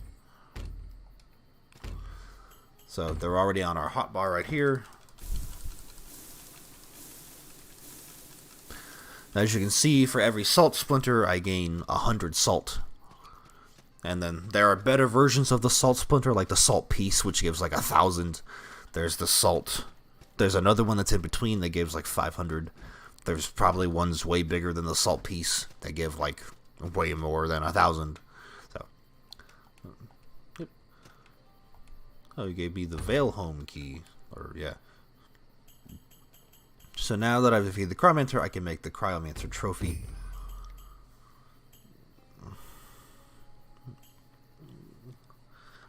So they're already on our hotbar right here. As you can see, for every salt splinter, I gain 100 salt. And then there are better versions of the salt splinter, like the salt piece, which gives like 1,000. There's the salt. There's another one that's in between that gives like 500. There's probably ones way bigger than the salt piece that give like way more than 1,000. So, oh, you gave me the Veil Home key, or yeah. So now that I've defeated the Cryomancer, I can make the Cryomancer trophy.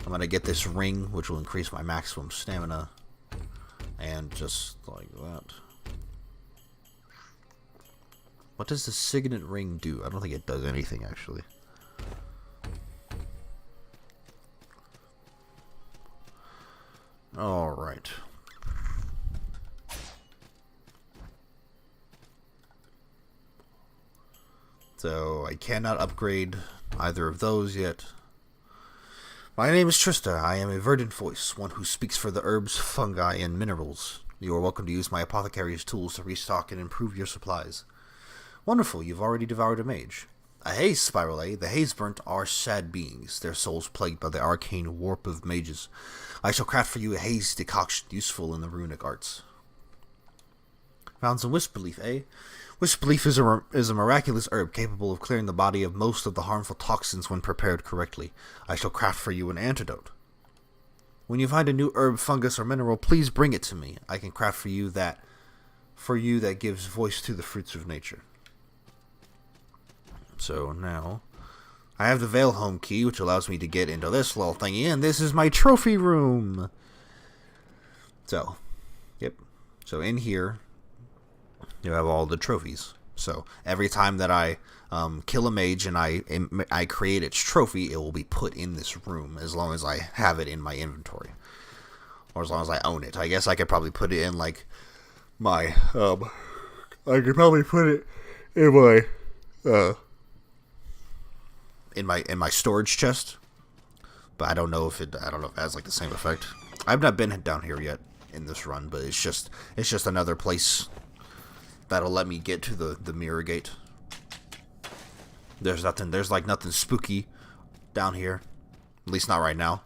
I'm going to get this ring, which will increase my maximum stamina. And just like that. What does the Signet ring do? I don't think it does anything, actually. Alright. So I cannot upgrade either of those yet. My name is Trista. I am a verdant voice, one who speaks for the herbs, fungi, and minerals. You are welcome to use my apothecary's tools to restock and improve your supplies. Wonderful, you've already devoured a mage. A haze spirale. The haze burnt are sad beings, their souls plagued by the arcane warp of mages. I shall craft for you a haze decoction useful in the runic arts. Found some whisper leaf, eh? Whisper leaf is a miraculous herb capable of clearing the body of most of the harmful toxins when prepared correctly. I shall craft for you an antidote. When you find a new herb, fungus, or mineral, please bring it to me. I can craft for you that gives voice to the fruits of nature. So now, I have the Veil Home key, which allows me to get into this little thingy, and this is my trophy room. So, yep. So in here, you have all the trophies. So every time that I kill a mage and I create its trophy, it will be put in this room as long as I have it in my inventory, or as long as I own it. I guess I could probably put it in like my I could probably put it in my storage chest, but I don't know if it has like the same effect. I've not been down here yet in this run, but it's just another place that'll let me get to the mirror gate. There's like nothing spooky down here, at least not right now.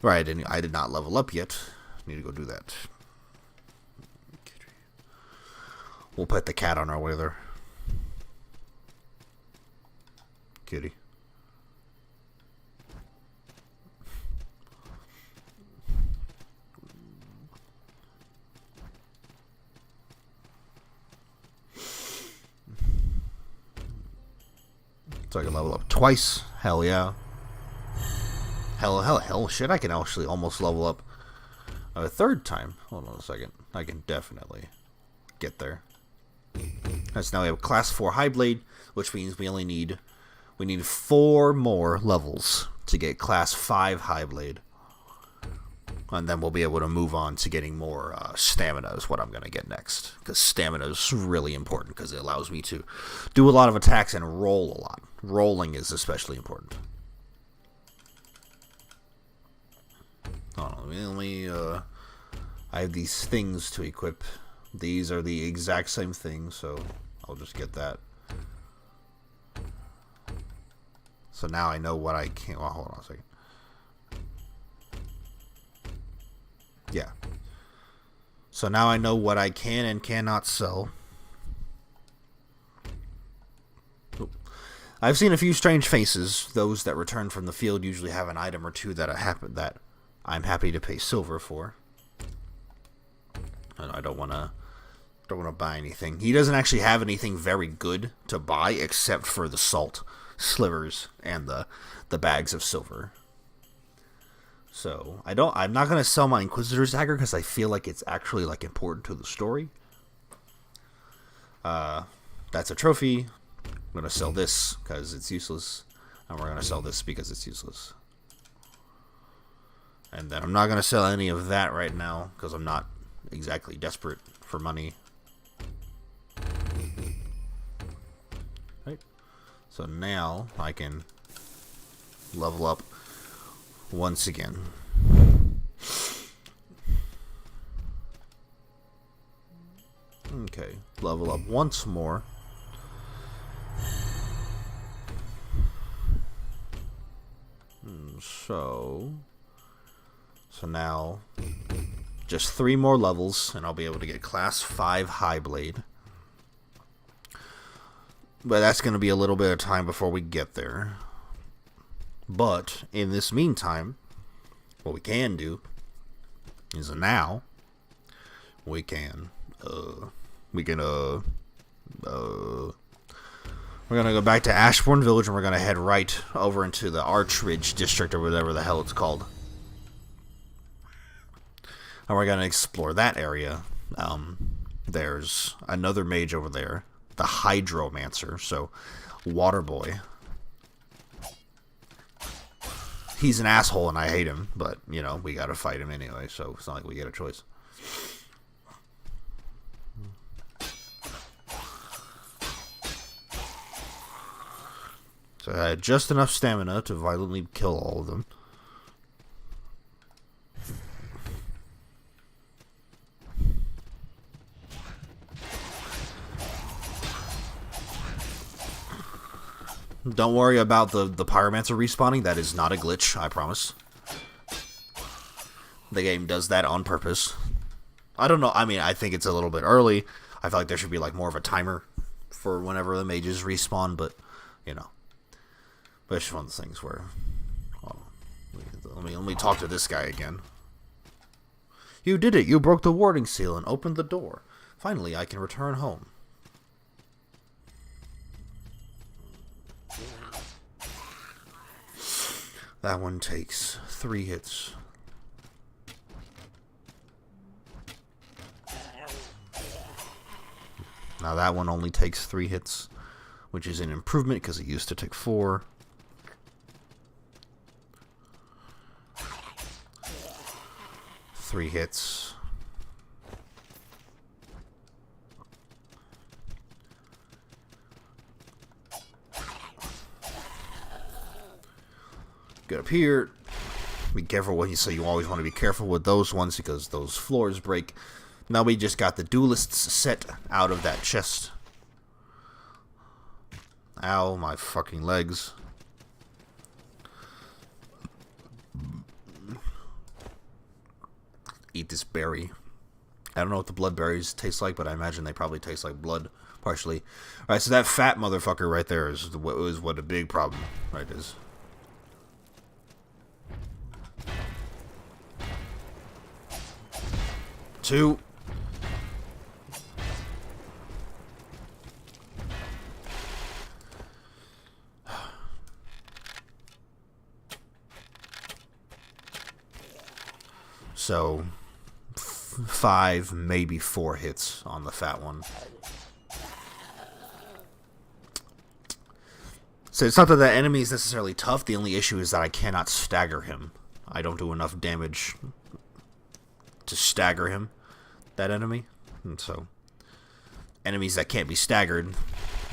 Right, I did not level up yet. Need to go do that. We'll put the cat on our way there. Kitty. So I can level up twice. Hell yeah. Hell shit, I can actually almost level up a third time. Hold on a second. I can definitely get there. So now we have class 4 High Blade, which means we need 4 more levels to get class 5 High Blade. And then we'll be able to move on to getting more stamina is what I'm going to get next. Because stamina is really important because it allows me to do a lot of attacks and roll a lot. Rolling is especially important. Hold on, I have these things to equip. These are the exact same thing, so I'll just get that. So now I know what I can. Well, hold on a second. Yeah. So now I know what I can and cannot sell. I've seen a few strange faces. Those that return from the field usually have an item or two that I'm happy to pay silver for. And I don't want to buy anything. He doesn't actually have anything very good to buy except for the salt slivers and the bags of silver. So I'm not gonna sell my Inquisitor's dagger because I feel like it's actually like important to the story. That's a trophy. I'm gonna sell this because it's useless, and we're gonna sell this because it's useless. And then I'm not gonna sell any of that right now because I'm not exactly desperate for money. Right. So now I can level up once again. Okay, level up once more. So now just 3 more levels and I'll be able to get class 5 High Blade. But that's going to be a little bit of time before we get there. But in this meantime, what we can do is now we're gonna go back to Ashbourne Village and we're gonna head right over into the Archridge district or whatever the hell it's called. And we're gonna explore that area. There's another mage over there, the Hydromancer, so Water Boy. He's an asshole and I hate him, but, you know, we gotta fight him anyway, so it's not like we get a choice. So I had just enough stamina to violently kill all of them. Don't worry about the pyromancer respawning. That is not a glitch, I promise. The game does that on purpose. I don't know. I mean, I think it's a little bit early. I feel like there should be like more of a timer for whenever the mages respawn, but you know. But it's just one of the things where... Well, let me talk to this guy again. You did it! You broke the warding seal and opened the door. Finally, I can return home. That one takes 3 hits. Now that one only takes 3 hits, which is an improvement because it used to take 4. Three hits. Get up here. Be careful what you say. You always want to be careful with those ones because those floors break. Now we just got the duelists set out of that chest. Ow, my fucking legs. Eat this berry. I don't know what the blood berries taste like, but I imagine they probably taste like blood, partially. Alright, so that fat motherfucker right there is what a big problem, right, is. Two. So 5, maybe 4 hits on the fat one. So it's not that the enemy is necessarily tough. The only issue is that I cannot stagger him. I don't do enough damage to stagger him, that enemy. And so enemies that can't be staggered,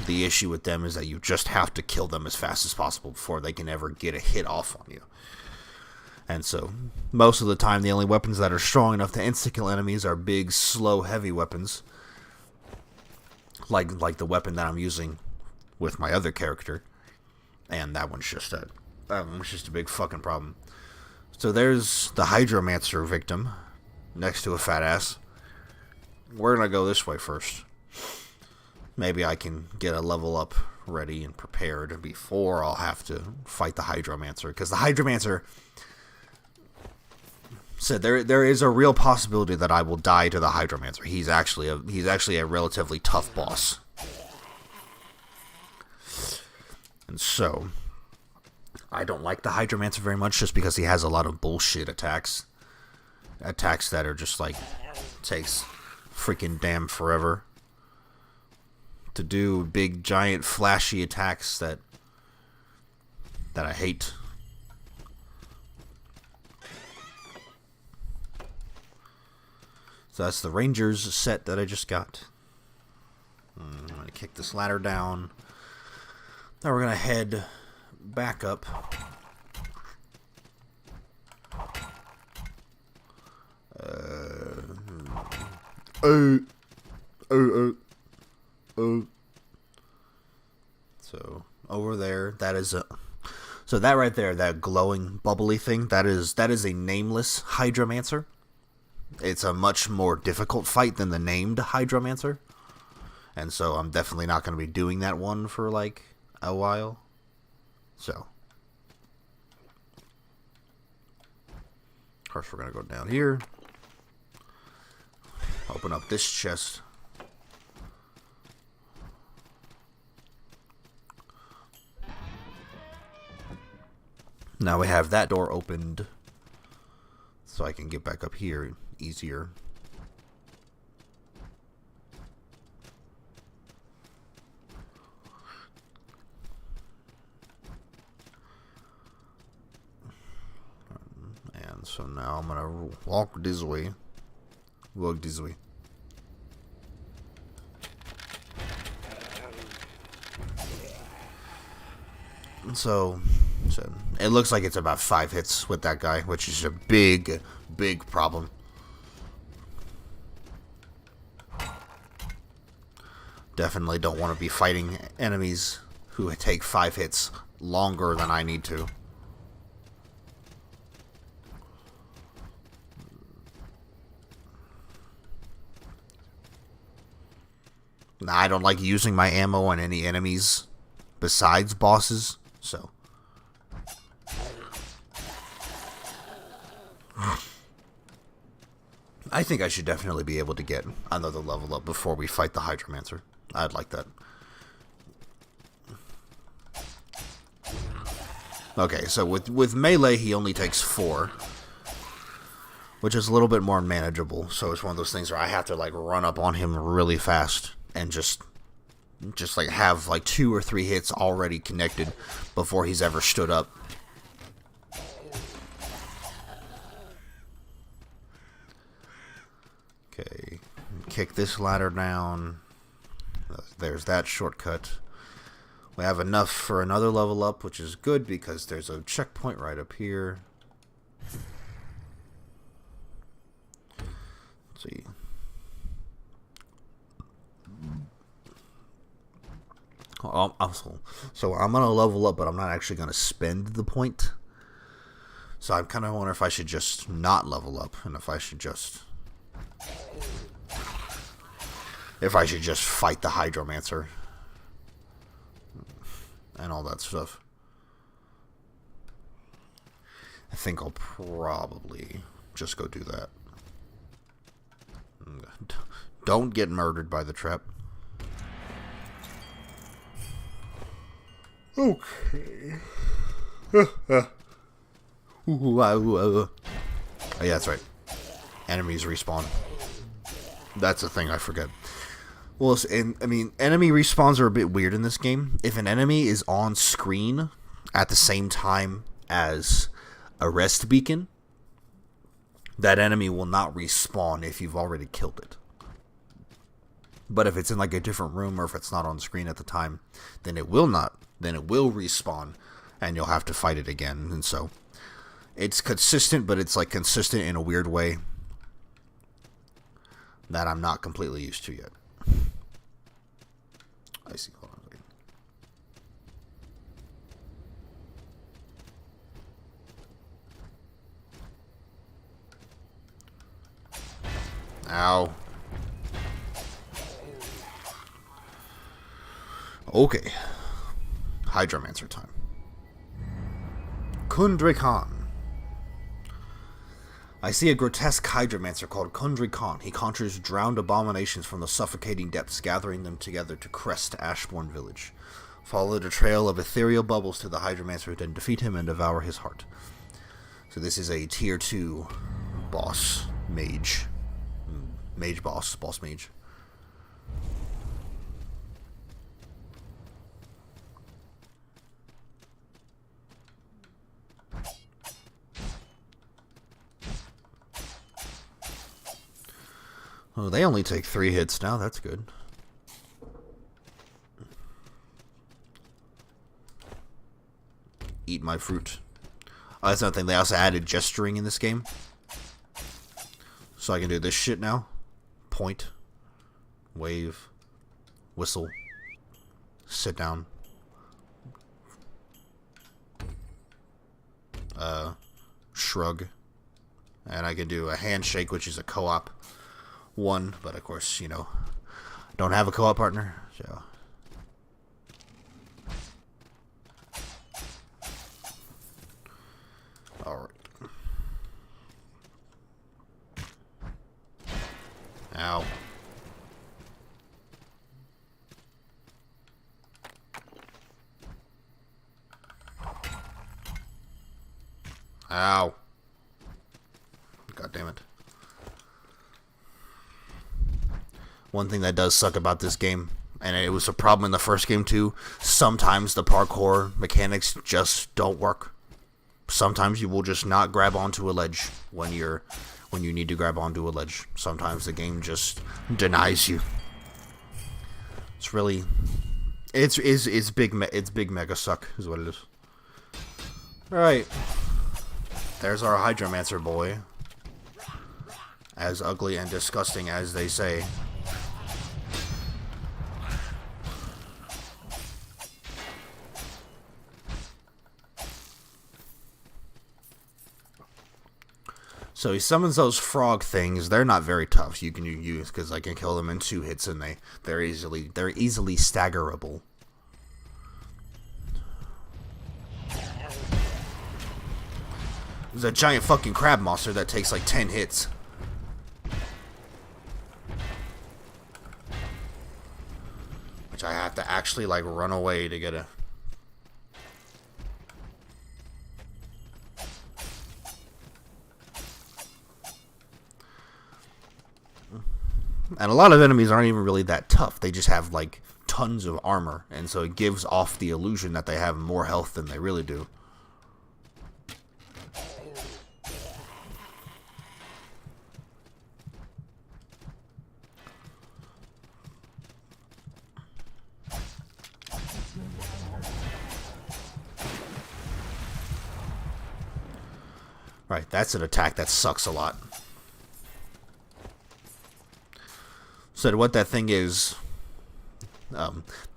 the issue with them is that you just have to kill them as fast as possible before they can ever get a hit off on you. And so, most of the time, the only weapons that are strong enough to insta-kill enemies are big, slow, heavy weapons. Like the weapon that I'm using with my other character. And that one's just a big fucking problem. So there's the Hydromancer victim, next to a fat ass. We're gonna go this way first. Maybe I can get a level up ready and prepared before I'll have to fight the Hydromancer. Because the Hydromancer... So there is a real possibility that I will die to the Hydromancer. He's actually a relatively tough boss. And so I don't like the Hydromancer very much just because he has a lot of bullshit attacks. Attacks that are just like takes freaking damn forever to do, big giant flashy attacks that I hate. So that's the Rangers set that I just got. I'm going to kick this ladder down. Now we're going to head back up. So over there, that is a... So that right there, that glowing, bubbly thing, that is a nameless Hydromancer. It's a much more difficult fight than the named Hydromancer. And so I'm definitely not going to be doing that one for like a while. So. Of course, we're going to go down here. Open up this chest. Now we have that door opened. So I can get back up here easier. And so now I'm gonna walk this way. Walk this way. So it looks like it's about 5 hits with that guy, which is a big problem. Definitely don't want to be fighting enemies who take 5 hits longer than I need to. Now, I don't like using my ammo on any enemies besides bosses, so. I think I should definitely be able to get another level up before we fight the Hydromancer. I'd like that. Okay, so with melee, he only takes 4. Which is a little bit more manageable. So it's one of those things where I have to, like, run up on him really fast. And just like, have, like, 2 or 3 hits already connected before he's ever stood up. Okay. Kick this ladder down. There's that shortcut. We have enough for another level up, which is good because there's a checkpoint right up here. Let's see. So I'm going to level up, but I'm not actually going to spend the point. So I kind of wonder if I should just not level up, and if I should just fight the Hydromancer and all that stuff. I think I'll probably just go do that. Don't get murdered by the trap. Okay. Oh, yeah, that's right. Enemies respawn. That's a thing I forget. Well, I mean, enemy respawns are a bit weird in this game. If an enemy is on screen at the same time as a rest beacon, that enemy will not respawn if you've already killed it. But if it's in like a different room or if it's not on screen at the time, then it will not. Then it will respawn and you'll have to fight it again. And so it's consistent, but it's like consistent in a weird way that I'm not completely used to yet. I see. Hold on. Ow. Okay. Hydromancer time. Kundry Khan. I see a grotesque Hydromancer called Kundry Khan. He conjures drowned abominations from the suffocating depths, gathering them together to crest Ashbourne village. Follow the trail of ethereal bubbles to the Hydromancer, then defeat him and devour his heart. So this is a tier 2 boss mage. Mage boss mage. Oh, they only take 3 hits now. That's good. Eat my fruit. Oh, that's another thing. They also added gesturing in this game. So I can do this shit now. Point. Wave. Whistle. Sit down. Shrug. And I can do a handshake, which is a co-op one, but of course, you know, I don't have a co-op partner, so. Alright. Ow. Ow. God damn it. One thing that does suck about this game, and it was a problem in the first game too, sometimes the parkour mechanics just don't work. Sometimes you will just not grab onto a ledge when you need to grab onto a ledge. Sometimes the game just denies you. It's really, it's big mega suck is what it is. Alright. There's our Hydromancer boy. As ugly and disgusting as they say. So he summons those frog things. They're not very tough. You can use because I can kill them in 2 hits, and they're easily staggerable. There's a giant fucking crab monster that takes like 10 hits. Which I have to actually like run away to get a... And a lot of enemies aren't even really that tough. They just have like tons of armor, and so it gives off the illusion that they have more health than they really do. Right, that's an attack that sucks a lot. So what that thing is,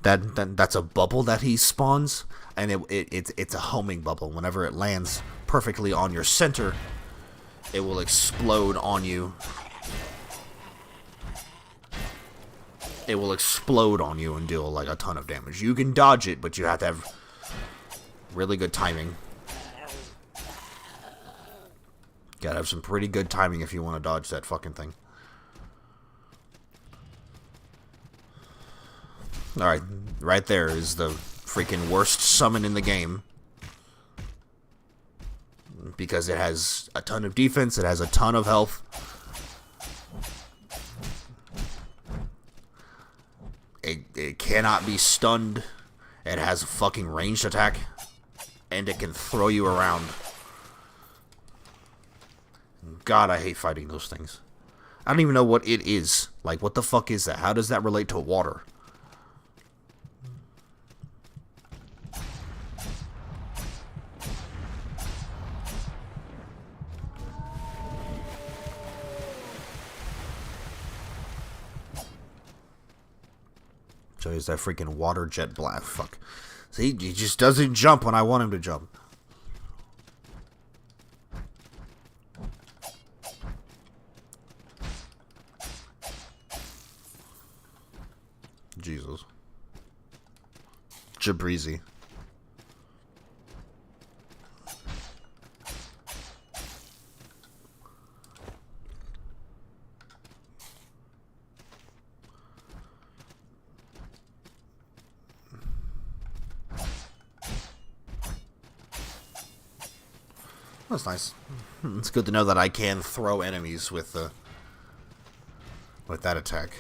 that's a bubble that he spawns, and it's a homing bubble. Whenever it lands perfectly on your center, it will explode on you. It will explode on you and deal like a ton of damage. You can dodge it, but you have to have really good timing. Gotta have some pretty good timing if you want to dodge that fucking thing. Alright, right there is the freaking worst summon in the game. Because it has a ton of defense, it has a ton of health. It cannot be stunned. It has a fucking ranged attack. And it can throw you around. God, I hate fighting those things. I don't even know what it is. Like, what the fuck is that? How does that relate to water? So he's that freaking water jet blast. Fuck. See, he just doesn't jump when I want him to jump. Jesus. Jabrizi. That's nice. It's good to know that I can throw enemies with that attack.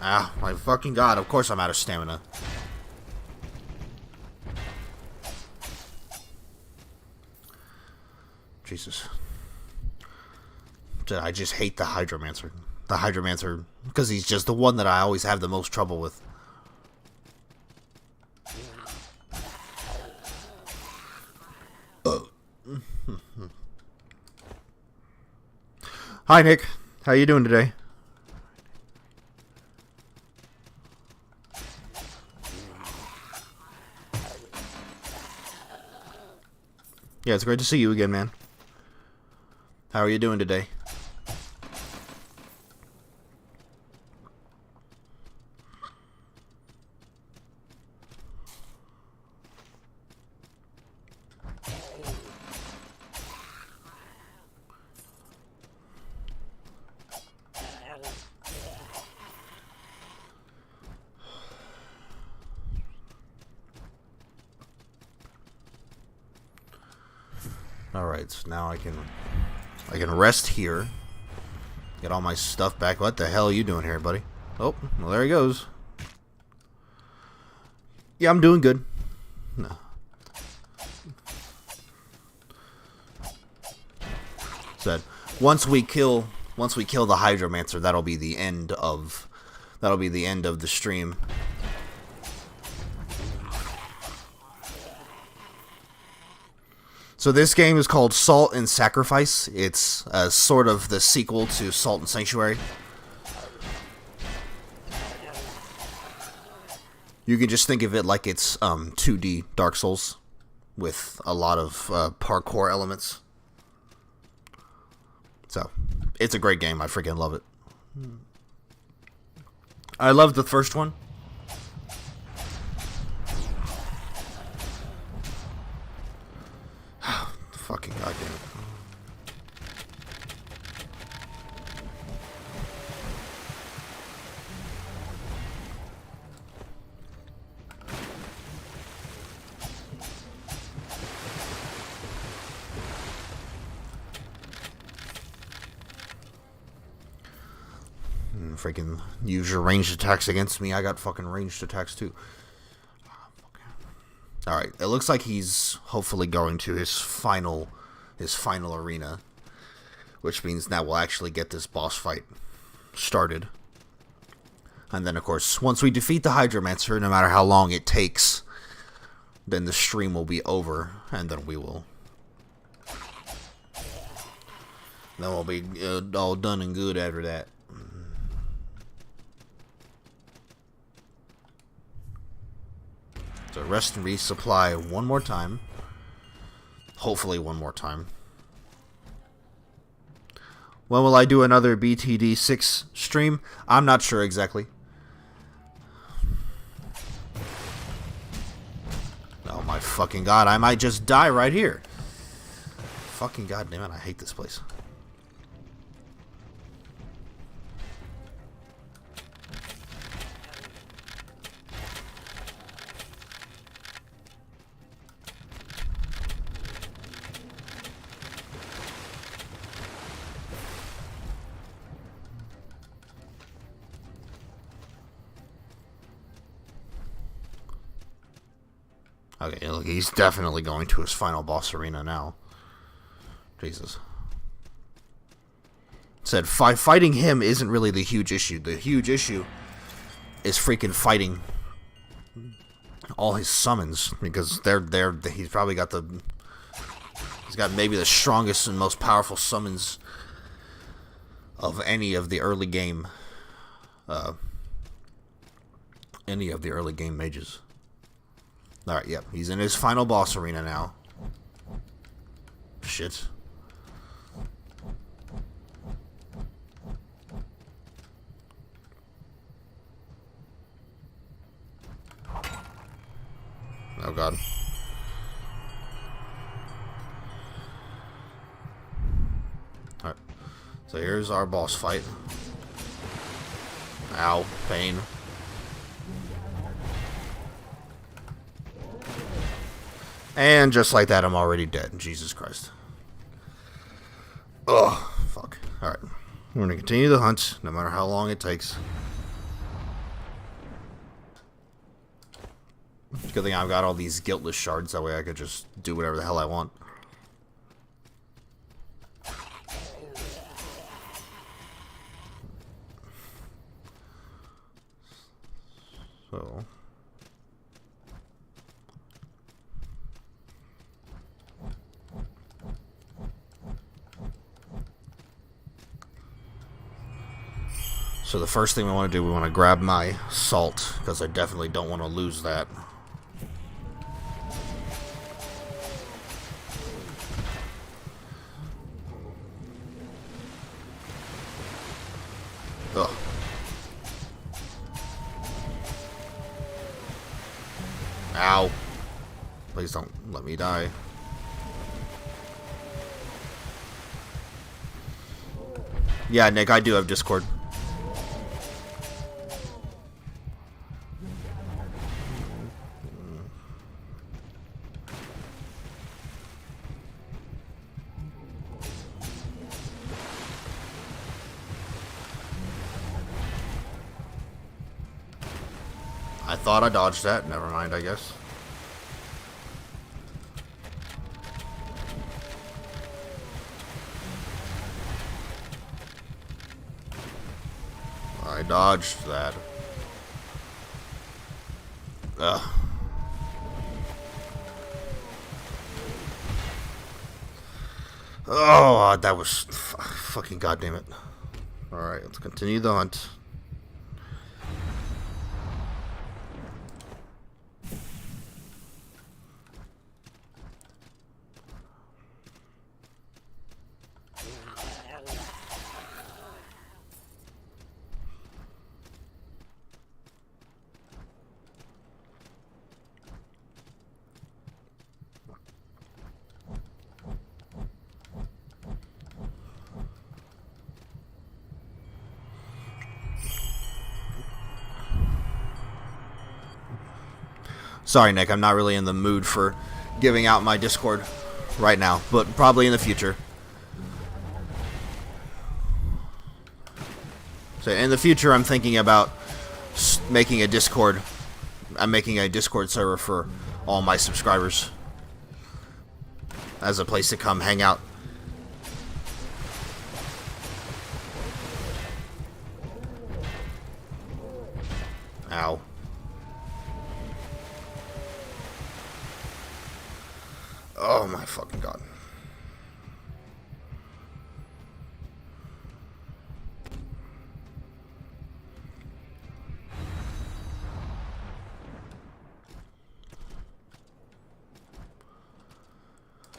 Ah, my fucking god, of course I'm out of stamina. Jesus. I just hate the Hydromancer. The Hydromancer, because he's just the one that I always have the most trouble with. Hi, Nick. How you doing today? Yeah, it's great to see you again, man. How are you doing today? Alright, so now I can rest here. Get all my stuff back. What the hell are you doing here, buddy? Oh, well, there he goes. Yeah, I'm doing good. No. Said once we kill the Hydromancer, that'll be the end of the stream. So this game is called Salt and Sacrifice. It's sort of the sequel to Salt and Sanctuary. You can just think of it like it's 2D Dark Souls with a lot of parkour elements. So, it's a great game. I freaking love it. I loved the first one. Fucking goddamn it. Freaking use your ranged attacks against me. I got fucking ranged attacks too. Alright, it looks like he's hopefully going to his final arena, which means now we'll actually get this boss fight started. And then, of course, once we defeat the Hydromancer, no matter how long it takes, then the stream will be over, and then we'll be all done and good after that. So rest and resupply one more time. Hopefully one more time. When will I do another BTD 6 stream? I'm not sure exactly. Oh my fucking god, I might just die right here. Fucking goddamn it, I hate this place. Okay, look, he's definitely going to his final boss arena now. Jesus. Said fighting him isn't really the huge issue. The huge issue is freaking fighting all his summons, because he's probably got he's got maybe the strongest and most powerful summons of any of the early game mages. Alright, yep. He's in his final boss arena now. Shit. Oh god. Alright. So here's our boss fight. Ow. Pain. And just like that, I'm already dead. Jesus Christ. Ugh. Fuck. Alright. We're gonna continue the hunt, no matter how long it takes. Good thing I've got all these guiltless shards, that way I could just do whatever the hell I want. So... So the first thing we want to do, we want to grab my salt, because I definitely don't want to lose that. Ugh. Ow. Please don't let me die. Yeah, Nick, I do have Discord. I thought I dodged that. Never mind, I guess. I dodged that. Ugh. Oh, that was fucking goddamn it. Alright, let's continue the hunt. Sorry, Nick, I'm not really in the mood for giving out my Discord right now, but probably in the future. So in the future, I'm thinking about making a Discord. I'm making a Discord server for all my subscribers as a place to come hang out. Ow. Oh my fucking god.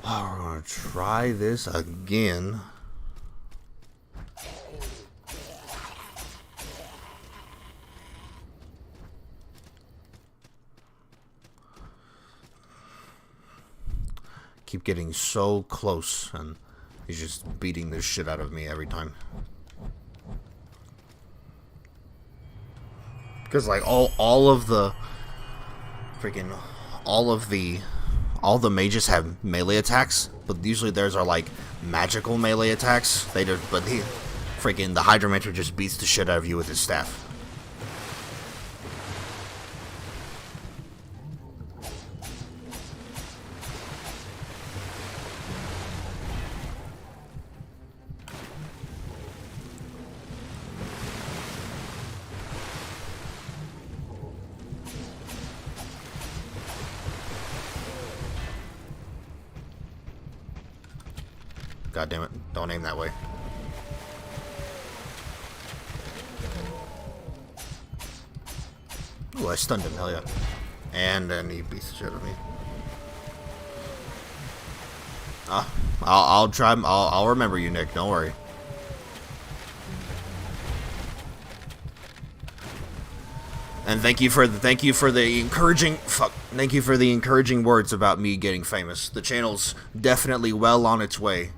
Oh, we're gonna try this again. Keep getting so close, and he's just beating the shit out of me every time. Because like all of the freaking all the mages have melee attacks, but usually theirs are like magical melee attacks. But the Hydromancer just beats the shit out of you with his staff. God damn it. Don't aim that way. Ooh, I stunned him. Hell yeah. And then he beats the shit out of me. I'll try. I'll remember you, Nick. Don't worry. And thank you for the encouraging words about me getting famous. The channel's definitely well on its way.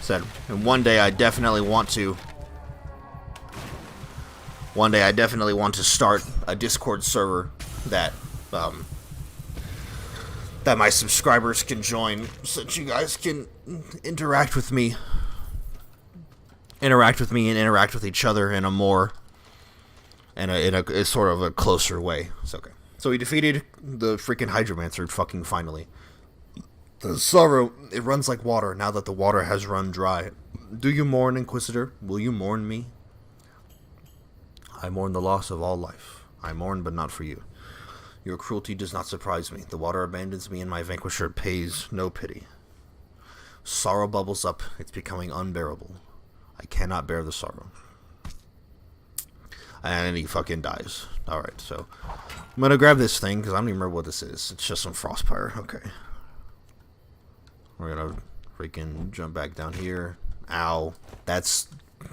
Said, and one day I definitely want to start a Discord server that that my subscribers can join, so that you guys can interact with me and interact with each other in a more in a sort of a closer way. It's okay. So we defeated the freaking Hydromancer fucking finally. The sorrow, it runs like water now that the water has run dry. Do you mourn, Inquisitor? Will you mourn me? I mourn the loss of all life. I mourn, but not for you. Your cruelty does not surprise me. The water abandons me, and my vanquisher pays no pity. Sorrow bubbles up. It's becoming unbearable. I cannot bear the sorrow. And he fucking dies. Alright, so I'm gonna grab this thing, because I don't even remember what this is. It's just some frostpire. Okay. We're gonna freaking jump back down here. Ow. That's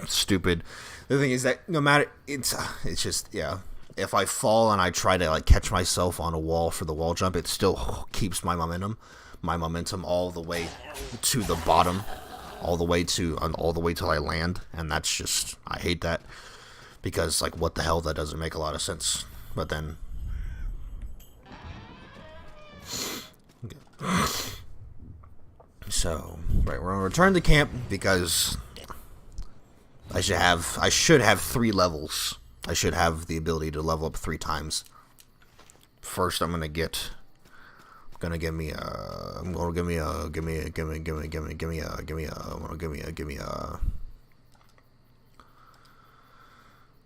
stupid. The thing is that no matter, it's just, yeah. If I fall and I try to like catch myself on a wall for the wall jump, it still keeps my momentum all the way to the bottom, all the way till I land, and that's just, I hate that, because like what the hell, that doesn't make a lot of sense. But then So, right, we're gonna return to camp because I should have 3 levels. I should have the ability to level up 3 times. First, I'm gonna give me a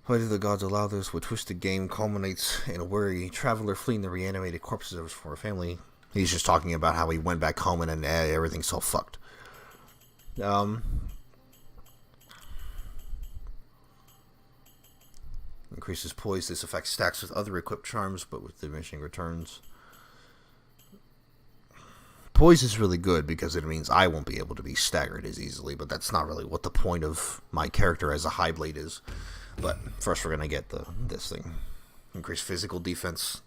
why did the gods allow this? What twisted game culminates in a weary traveler fleeing the reanimated corpses of his former family. He's just talking about how he went back home and then everything's so fucked. Increases poise. This effect stacks with other equipped charms, but with diminishing returns. Poise is really good because it means I won't be able to be staggered as easily, but that's not really what the point of my character as a High Blade is. But first we're going to get this thing. Increase physical defense.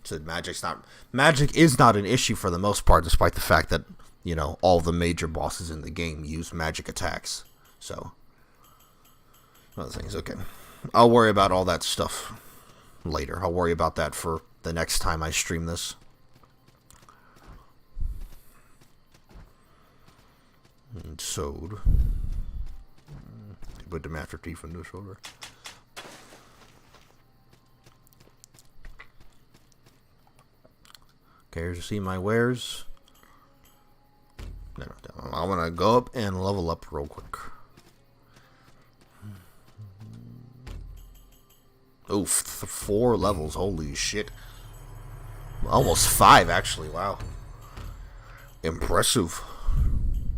So magic is not an issue for the most part, despite the fact that, you know, all the major bosses in the game use magic attacks. So, other things, okay. I'll worry about all that stuff later. I'll worry about that for the next time I stream this. And sewed. Put the master teeth on the shoulder. Okay, here's to see my wares. No, I'm gonna go up and level up real quick. Oof, 4 levels. Holy shit. Almost 5, actually. Wow. Impressive.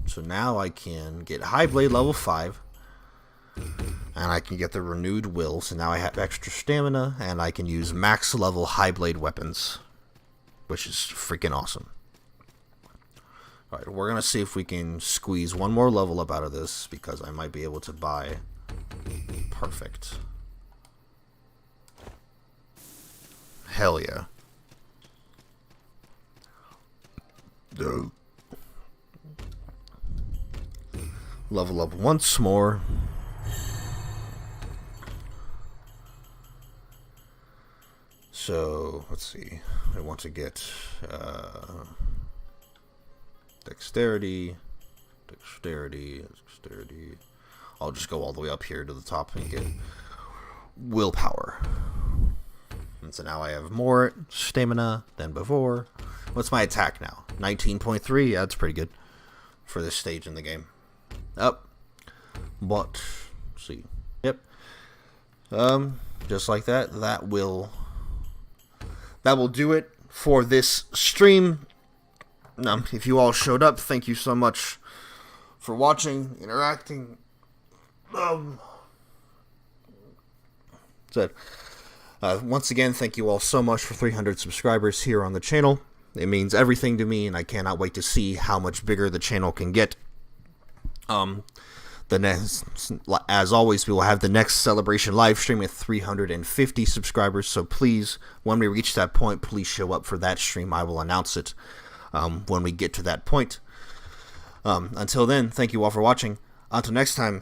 So now I can get High Blade level 5. And I can get the Renewed Will. So now I have extra stamina. And I can use max level High Blade weapons. Which is freaking awesome. Alright, we're going to see if we can squeeze one more level up out of this. Because I might be able to buy... Perfect. Hell yeah. Dude. Level up once more. So, let's see. I want to get dexterity. I'll just go all the way up here to the top and get willpower. And so now I have more stamina than before. What's my attack now? 19.3? Yeah, that's pretty good for this stage in the game. Up. But, let's see. Yep. Just like that. That will do it for this stream. If you all showed up, thank you so much for watching, interacting. Once again, thank you all so much for 300 subscribers here on the channel. It means everything to me, and I cannot wait to see how much bigger the channel can get. As always, we will have the next celebration live stream at 350 subscribers. So please, when we reach that point, please show up for that stream. I will announce it when we get to that point. Until then, thank you all for watching. Until next time,